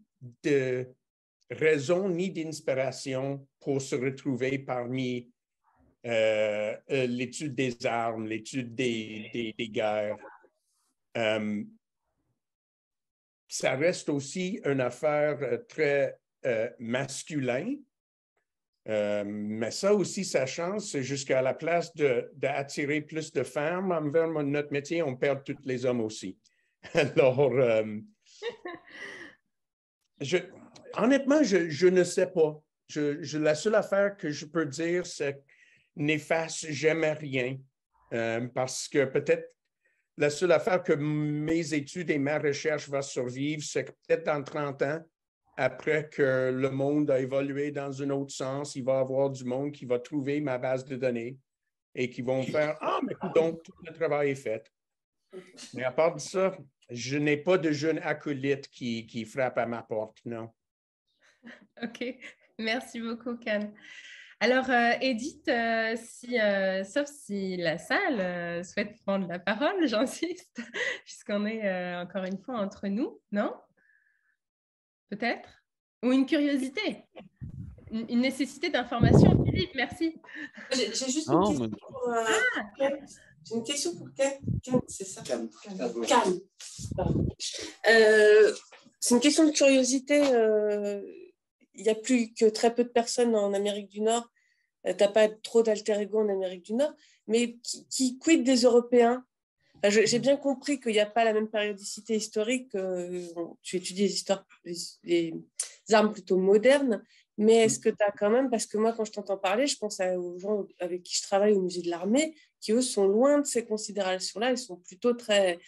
F: raison ni d'inspiration pour se retrouver parmi l'étude des armes, l'étude des guerres. Ça reste aussi une affaire très masculine. Mais ça aussi, ça change. C'est jusqu'à la place d'attirer plus de femmes envers notre métier, on perd tous les hommes aussi. Alors, honnêtement, je ne sais pas. La seule affaire que je peux dire, c'est n'efface jamais rien. Parce que peut-être la seule affaire que mes études et ma recherche vont survivre, c'est que peut-être dans 30 ans, après que le monde a évolué dans un autre sens, il va y avoir du monde qui va trouver ma base de données et qui vont faire « Ah, mais donc, tout le travail est fait. » Mais à part de ça, je n'ai pas de jeune acolyte qui frappe à ma porte, non.
B: OK. Merci beaucoup, Can. Alors, Edith, sauf si la salle souhaite prendre la parole, j'insiste, puisqu'on est encore une fois entre nous, non? Peut-être? Ou une curiosité? Une nécessité d'information? Philippe, merci.
E: J'ai juste une question pour Can. J'ai une question pour Can. Can, c'est ça? Can. C'est une question de curiosité. Il n'y a plus que très peu de personnes en Amérique du Nord. Tu n'as pas trop d'alter ego en Amérique du Nord. Mais qui quid des Européens? J'ai bien compris qu'il n'y a pas la même périodicité historique. Tu étudies les armes plutôt modernes. Mais est-ce que tu as quand même, parce que moi, quand je t'entends parler, je pense aux gens avec qui je travaille au musée de l'armée, qui, eux, sont loin de ces considérations-là. Ils sont plutôt très,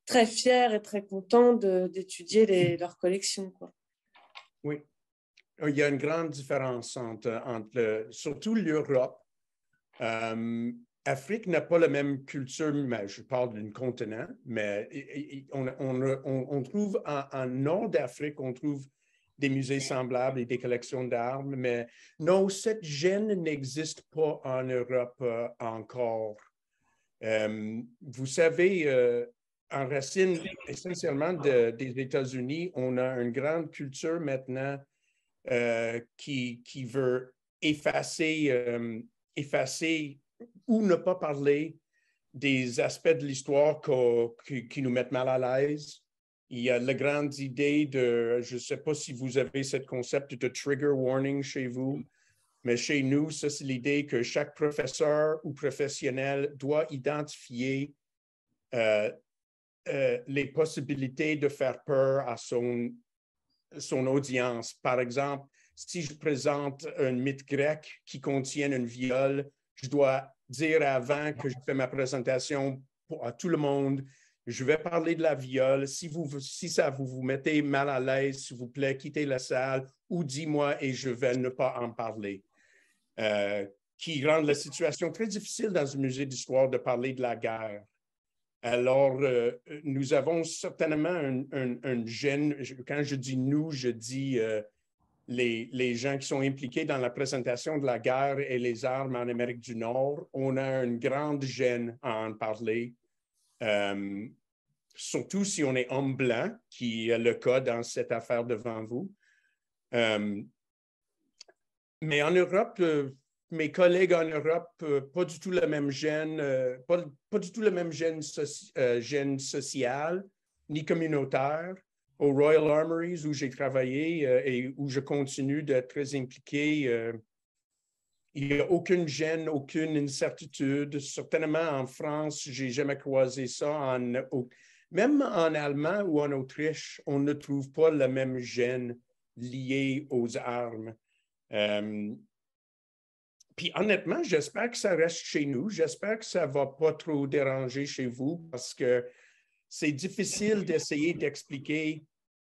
E: très fiers et très contents d'étudier leurs collections, quoi.
F: Oui. Il y a une grande différence entre surtout l'Europe. L'Afrique n'a pas la même culture, mais je parle d'un continent, mais on trouve en nord d'Afrique, on trouve des musées semblables et des collections d'armes, mais non, cette gêne n'existe pas en Europe encore. Vous savez, en racine essentiellement des États-Unis, on a une grande culture maintenant qui veut effacer ou ne pas parler des aspects de l'histoire qui nous mettent mal à l'aise. Il y a la grande idée je ne sais pas si vous avez ce concept de trigger warning chez vous, mais chez nous, ça c'est l'idée que chaque professeur ou professionnel doit identifier les possibilités de faire peur à son audience. Par exemple, si je présente un mythe grec qui contient un viol, je dois dire avant que je fais ma présentation à tout le monde, je vais parler de la viol. Si ça vous mettez mal à l'aise, s'il vous plaît, quittez la salle ou dis-moi et je vais ne pas en parler. Qui rend la situation très difficile dans un musée d'histoire de parler de la guerre. Alors, nous avons certainement un gène. Quand je dis nous, je dis les gens qui sont impliqués dans la présentation de la guerre et les armes en Amérique du Nord. On a une grande gêne à en parler, surtout si on est homme blanc, qui est le cas dans cette affaire devant vous. Mais en Europe, mes collègues en Europe, pas du tout la même gêne, pas du tout le même gêne social ni communautaire. Au Royal Armories où j'ai travaillé et où je continue d'être très impliqué, il n'y a aucune gêne, aucune incertitude. Certainement en France, je n'ai jamais croisé ça. Même en Allemagne ou en Autriche, on ne trouve pas la même gêne liée aux armes. Puis honnêtement, j'espère que ça reste chez nous. J'espère que ça ne va pas trop déranger chez vous parce que c'est difficile d'essayer d'expliquer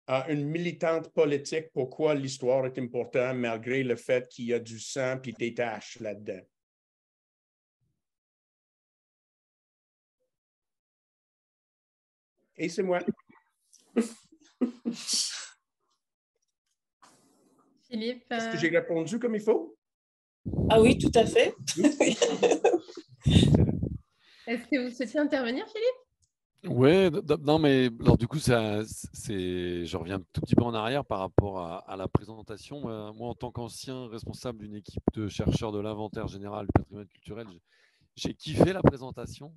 F: à une militante politique pourquoi l'histoire est importante malgré le fait qu'il y a du sang et des taches là-dedans. Et c'est moi.
B: Philippe.
F: Est-ce que j'ai répondu comme il faut?
E: Ah oui, tout à fait.
B: Est-ce que vous souhaitez intervenir, Philippe?
D: Ouais, non, mais alors du coup, je reviens un tout petit peu en arrière par rapport à la présentation. Moi, en tant qu'ancien responsable d'une équipe de chercheurs de l'inventaire général du patrimoine culturel, j'ai kiffé la présentation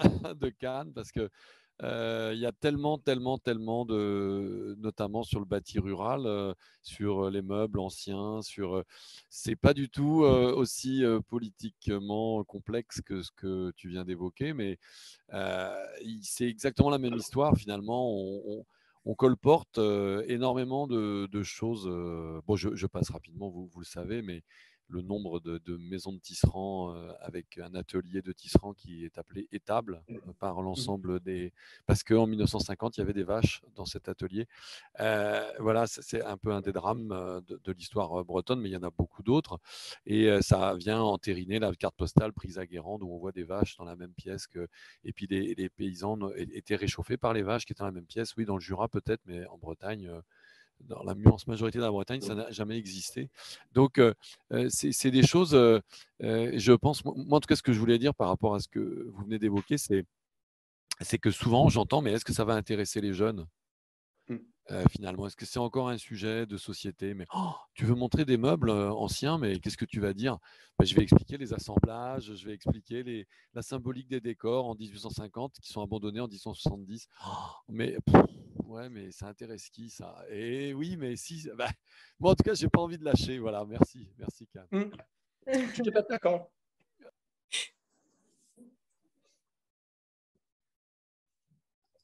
D: de Cannes parce que il y a tellement, tellement, tellement notamment sur le bâti rural, sur les meubles anciens, c'est pas du tout aussi politiquement complexe que ce que tu viens d'évoquer, mais c'est exactement la même histoire finalement. On colporte énormément de choses. Bon, je passe rapidement, vous le savez, mais le nombre de maisons de tisserands avec un atelier de tisserand qui est appelé étable par l'ensemble des... Parce qu'en 1950, il y avait des vaches dans cet atelier. Voilà, c'est un peu un des drames de l'histoire bretonne, mais il y en a beaucoup d'autres. Et ça vient entériner la carte postale prise à Guérande où on voit des vaches dans la même pièce que... Et puis les paysans étaient réchauffés par les vaches qui étaient dans la même pièce. Oui, dans le Jura peut-être, mais en Bretagne... dans la immense majorité de la Bretagne, ça n'a jamais existé. Donc, c'est des choses, je pense, moi en tout cas, ce que je voulais dire par rapport à ce que vous venez d'évoquer, c'est que souvent j'entends, mais est-ce que ça va intéresser les jeunes finalement? Est-ce que c'est encore un sujet de société? Mais tu veux montrer des meubles anciens, mais qu'est-ce que tu vas dire? Ben, je vais expliquer les assemblages, je vais expliquer la symbolique des décors en 1850 qui sont abandonnés en 1970. Mais ouais, mais ça intéresse qui ça? Et oui, mais si, bah, moi en tout cas, j'ai pas envie de lâcher. Voilà, merci Cam.
F: Je suis pas d'accord.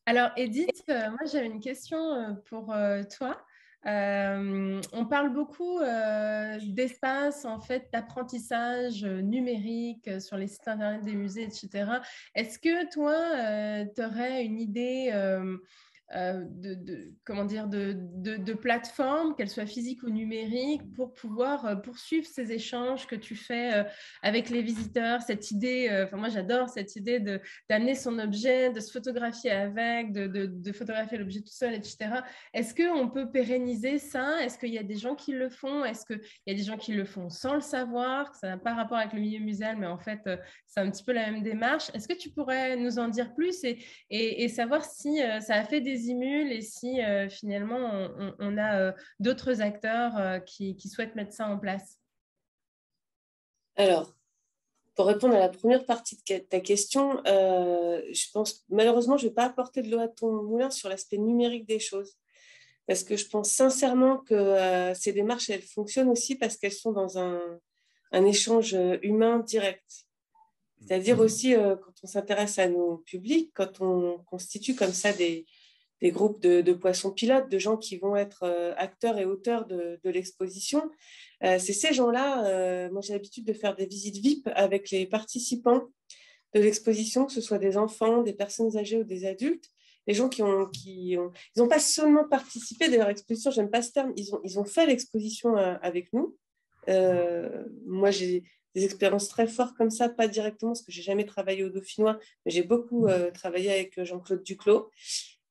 B: Alors, Edith, moi j'avais une question pour toi. On parle beaucoup d'espace, en fait, d'apprentissage numérique sur les sites internet des musées, etc. Est-ce que toi, tu aurais une idée comment dire, de plateforme, qu'elle soit physique ou numérique, pour pouvoir poursuivre ces échanges que tu fais avec les visiteurs, cette idée, enfin moi j'adore cette idée d'amener son objet, de se photographier avec, de photographier l'objet tout seul, etc. Est-ce qu'on peut pérenniser ça? Est-ce qu'il y a des gens qui le font? Est-ce qu'il y a des gens qui le font sans le savoir, que ça n'a pas rapport avec le milieu muséal, mais en fait, c'est un petit peu la même démarche? Est-ce que tu pourrais nous en dire plus et savoir si ça a fait des émules et si finalement on a d'autres acteurs qui souhaitent mettre ça en place?
E: Alors, pour répondre à la première partie de ta question, je pense malheureusement, je ne vais pas apporter de l'eau à ton moulin sur l'aspect numérique des choses. Parce que je pense sincèrement que ces démarches, elles fonctionnent aussi parce qu'elles sont dans un échange humain direct. C'est-à-dire aussi, quand on s'intéresse à nos publics, quand on constitue comme ça des groupes de poissons pilotes, de gens qui vont être acteurs et auteurs de l'exposition, c'est ces gens-là, moi j'ai l'habitude de faire des visites VIP avec les participants de l'exposition, que ce soit des enfants, des personnes âgées ou des adultes, les gens ils n'ont pas seulement participé de leur exposition, j'aime pas ce terme, ils ont fait l'exposition avec nous. Moi, j'ai des expériences très fortes comme ça, pas directement parce que j'ai jamais travaillé au Dauphinois, mais j'ai beaucoup travaillé avec Jean-Claude Duclos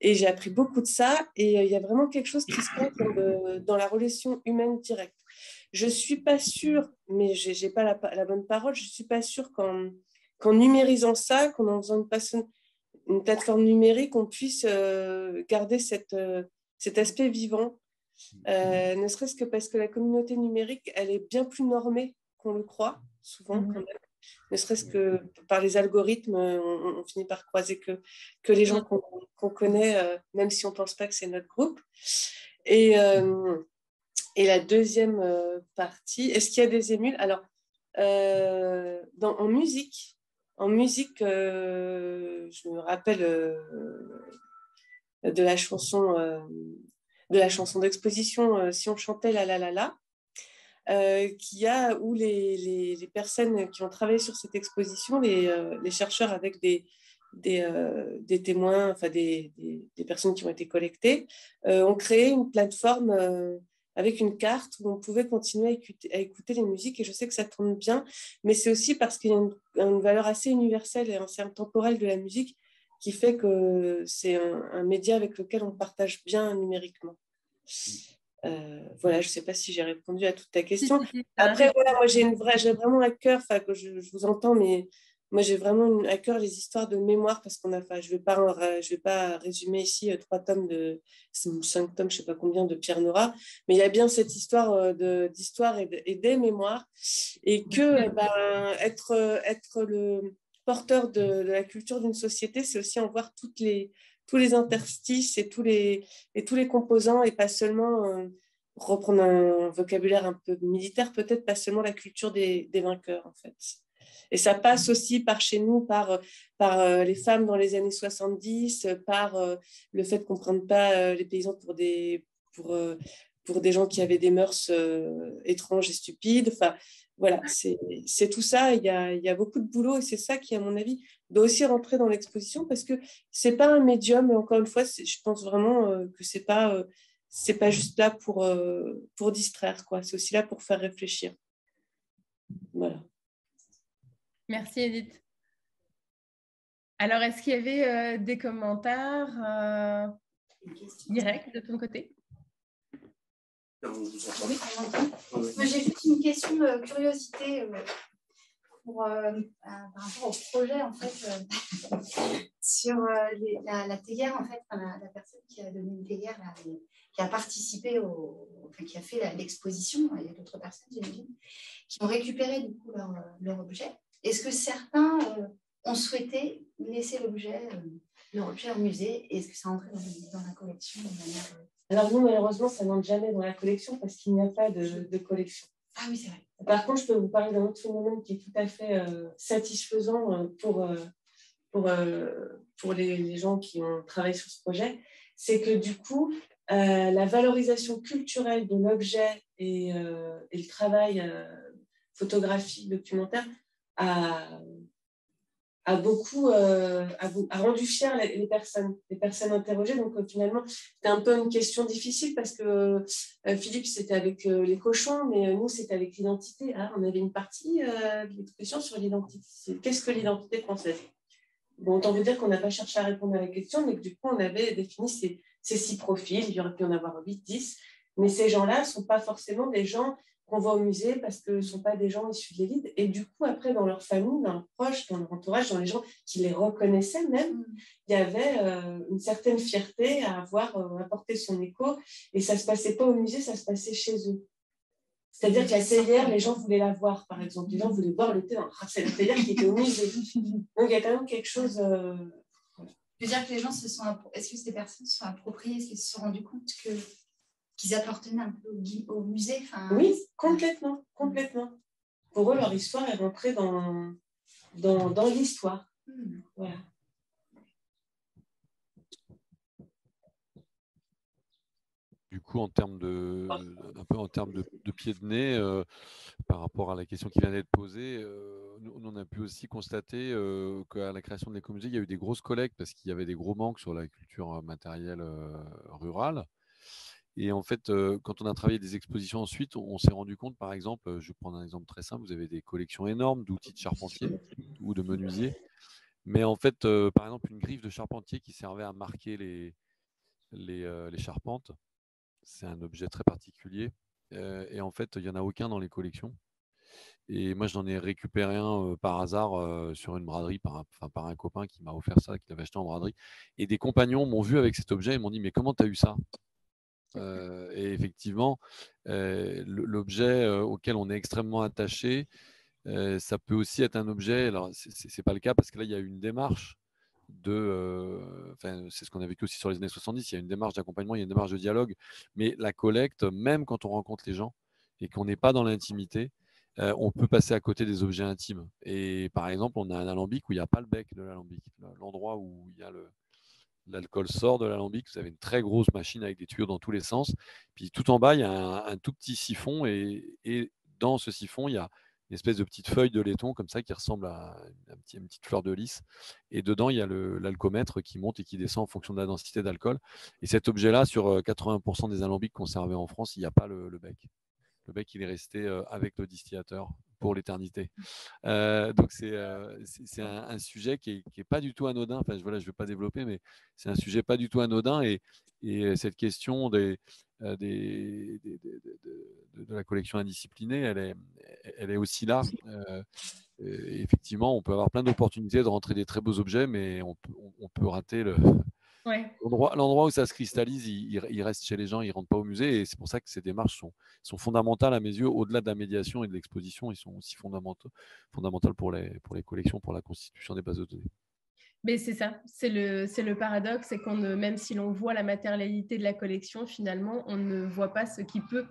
E: et j'ai appris beaucoup de ça. Et il y a vraiment quelque chose qui se passe dans la relation humaine directe. Je suis pas sûre, mais j'ai pas la bonne parole. Je suis pas sûre qu'en numérisant ça, qu'en faisant une plateforme numérique, on puisse garder cet aspect vivant. Ne serait-ce que parce que la communauté numérique, elle est bien plus normée qu'on le croit, souvent quand même. Ne serait-ce que par les algorithmes, on finit par croiser que les gens qu'on connaît, même si on ne pense pas que c'est notre groupe. Et la deuxième partie, est-ce qu'il y a des émules? Alors, en musique, je me rappelle de la chanson d'exposition Si on chantait la la la la, où les personnes qui ont travaillé sur cette exposition, les chercheurs avec des témoins, enfin des personnes qui ont été collectées, ont créé une plateforme avec une carte où on pouvait continuer à écouter les musiques. Et je sais que ça tourne bien, mais c'est aussi parce qu'il y a une valeur assez universelle et un certain temporel de la musique qui fait que c'est un média avec lequel on partage bien numériquement. Voilà, je ne sais pas si j'ai répondu à toute ta question. Après, voilà, moi j'ai vraiment à cœur, que je vous entends, mais Moi, j'ai vraiment à cœur les histoires de mémoire parce je vais pas résumer ici 5 tomes, je sais pas combien, de Pierre Nora, mais il y a bien cette histoire d'histoire et des mémoires et que être le porteur de la culture d'une société, c'est aussi en voir tous les interstices et tous les composants et pas seulement reprendre un vocabulaire un peu militaire, peut-être pas seulement la culture des vainqueurs en fait. Et ça passe aussi par chez nous, par les femmes dans les années 70, par le fait qu'on ne prenne pas les paysans pour des gens qui avaient des mœurs étranges et stupides. Enfin, voilà, c'est tout ça. Il y a beaucoup de boulot et c'est ça qui, à mon avis, doit aussi rentrer dans l'exposition parce que ce n'est pas un médium. Mais encore une fois, je pense vraiment que ce n'est pas juste là pour distraire, quoi. C'est aussi là pour faire réfléchir. Voilà.
B: Merci Edith. Alors, est-ce qu'il y avait des commentaires directs de ton côté?
G: Oui, moi j'ai juste une question de curiosité par rapport au projet en fait sur la théière en fait, la personne qui a donné une théière, qui a participé qui a fait l'exposition, il y a d'autres personnes j'imagine, qui ont récupéré du coup leur objet. Est-ce que certains ont souhaité laisser leur objet au musée? Est-ce que ça entrait dans la collection de manière...
E: Alors nous, malheureusement, ça n'entre jamais dans la collection parce qu'il n'y a pas de collection.
G: Ah oui, c'est vrai.
E: Par contre, je peux vous parler d'un autre phénomène qui est tout à fait satisfaisant pour les gens qui ont travaillé sur ce projet. C'est que du coup, la valorisation culturelle de l'objet et le travail photographique, documentaire a rendu fiers les personnes interrogées. Donc, finalement, c'était un peu une question difficile parce que Philippe, c'était avec les cochons, mais nous, c'était avec l'identité. Hein. On avait une partie de l'exposition sur l'identité. Qu'est-ce que l'identité française? Bon, autant vous dire qu'on n'a pas cherché à répondre à la question, mais que du coup, on avait défini ces 6 profils. Il y aurait pu en avoir 8, 10. Mais ces gens-là ne sont pas forcément des gens qu'on voit au musée parce que ce ne sont pas des gens issus de l'élite. Et du coup, après, dans leur famille, dans leurs proches, dans leur entourage, dans les gens qui les reconnaissaient même, il y avait une certaine fierté à avoir apporté son écho. Et ça ne se passait pas au musée, ça se passait chez eux. C'est-à-dire que la théière, les gens voulaient la voir, par exemple. Les gens voulaient voir le thé. C'est la théière qui était au musée. Donc, il y a quand même quelque chose...
G: Je veux dire que les gens est-ce que ces personnes se sont appropriées, est-ce qu'ils se sont rendus compte qu'ils appartenaient un peu au musée?
E: Oui, complètement. Pour eux, leur histoire est rentrée dans l'histoire. Voilà.
D: Du coup, en termes de pied de nez, par rapport à la question qui vient d'être posée, on a pu aussi constater qu'à la création de l'écomusée, il y a eu des grosses collectes parce qu'il y avait des gros manques sur la culture matérielle rurale. Et en fait, quand on a travaillé des expositions ensuite, on s'est rendu compte, par exemple, je vais prendre un exemple très simple, vous avez des collections énormes d'outils de charpentier ou de menuisier. Mais en fait, par exemple, une griffe de charpentier qui servait à marquer les charpentes, c'est un objet très particulier. Et en fait, il n'y en a aucun dans les collections. Et moi, j'en ai récupéré un par hasard sur une braderie par un copain qui m'a offert ça, qui l'avait acheté en braderie. Et des compagnons m'ont vu avec cet objet et m'ont dit « Mais comment tu as eu ça ?» Et effectivement, l'objet auquel on est extrêmement attaché, ça peut aussi être un objet, alors ce n'est pas le cas parce que là, il y a eu une démarche c'est ce qu'on a vécu aussi sur les années 70, il y a une démarche d'accompagnement, il y a une démarche de dialogue, mais la collecte, même quand on rencontre les gens et qu'on n'est pas dans l'intimité, on peut passer à côté des objets intimes. Et par exemple, on a un alambic où il n'y a pas le bec de l'alambic, l'endroit où il y a l'alcool sort de l'alambic, vous avez une très grosse machine avec des tuyaux dans tous les sens, puis tout en bas, il y a un tout petit siphon, et dans ce siphon, il y a une espèce de petite feuille de laiton comme ça qui ressemble à une petite fleur de lys. Et dedans, il y a l'alcomètre qui monte et qui descend en fonction de la densité d'alcool. Et cet objet-là, sur 80% des alambics conservés en France, il n'y a pas le bec. Le bec, il est resté avec le distillateur pour l'éternité. Donc, c'est un sujet qui est pas du tout anodin. Enfin, voilà, je ne vais pas développer, mais c'est un sujet pas du tout anodin. Et cette question de la collection indisciplinée, elle est aussi là. Et effectivement, on peut avoir plein d'opportunités de rentrer des très beaux objets, mais on peut rater l'endroit où ça se cristallise, il reste chez les gens, il ne rentre pas au musée. Et c'est pour ça que ces démarches sont fondamentales à mes yeux, au-delà de la médiation et de l'exposition, ils sont aussi fondamentales pour les collections, pour la constitution des bases de données.
B: Mais c'est ça, c'est le paradoxe, c'est même si l'on voit la matérialité de la collection, finalement, on ne voit pas ce qui peut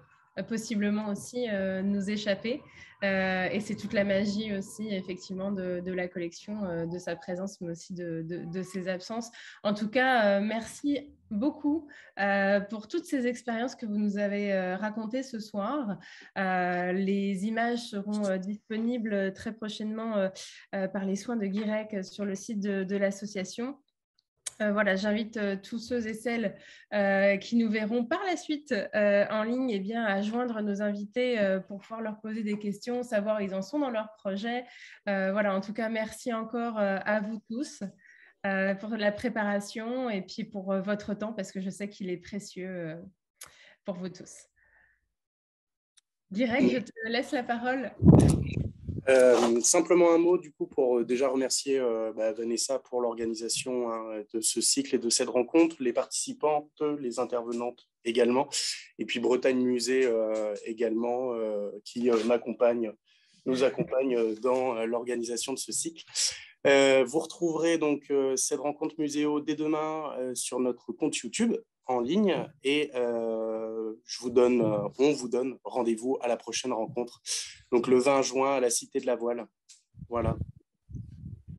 B: possiblement aussi nous échapper. Et c'est toute la magie aussi, effectivement, de la collection, de sa présence, mais aussi de ses absences. En tout cas, merci beaucoup pour toutes ces expériences que vous nous avez racontées ce soir. Les images seront disponibles très prochainement par les soins de Guirec sur le site de l'association. Voilà, j'invite tous ceux et celles qui nous verront par la suite en ligne à joindre nos invités pour pouvoir leur poser des questions, savoir où ils en sont dans leur projet. Voilà, en tout cas, merci encore à vous tous pour la préparation et puis pour votre temps, parce que je sais qu'il est précieux pour vous tous. Guirec, je te laisse la parole.
A: Simplement un mot du coup pour déjà remercier Vanessa pour l'organisation de ce cycle et de cette rencontre, les participantes, les intervenantes également, et puis Bretagne Musée également qui nous accompagne dans l'organisation de ce cycle. Vous retrouverez donc cette rencontre muséo dès demain sur notre compte YouTube en ligne et on vous donne rendez-vous à la prochaine rencontre, donc le 20 juin à la Cité de la Voile. Voilà.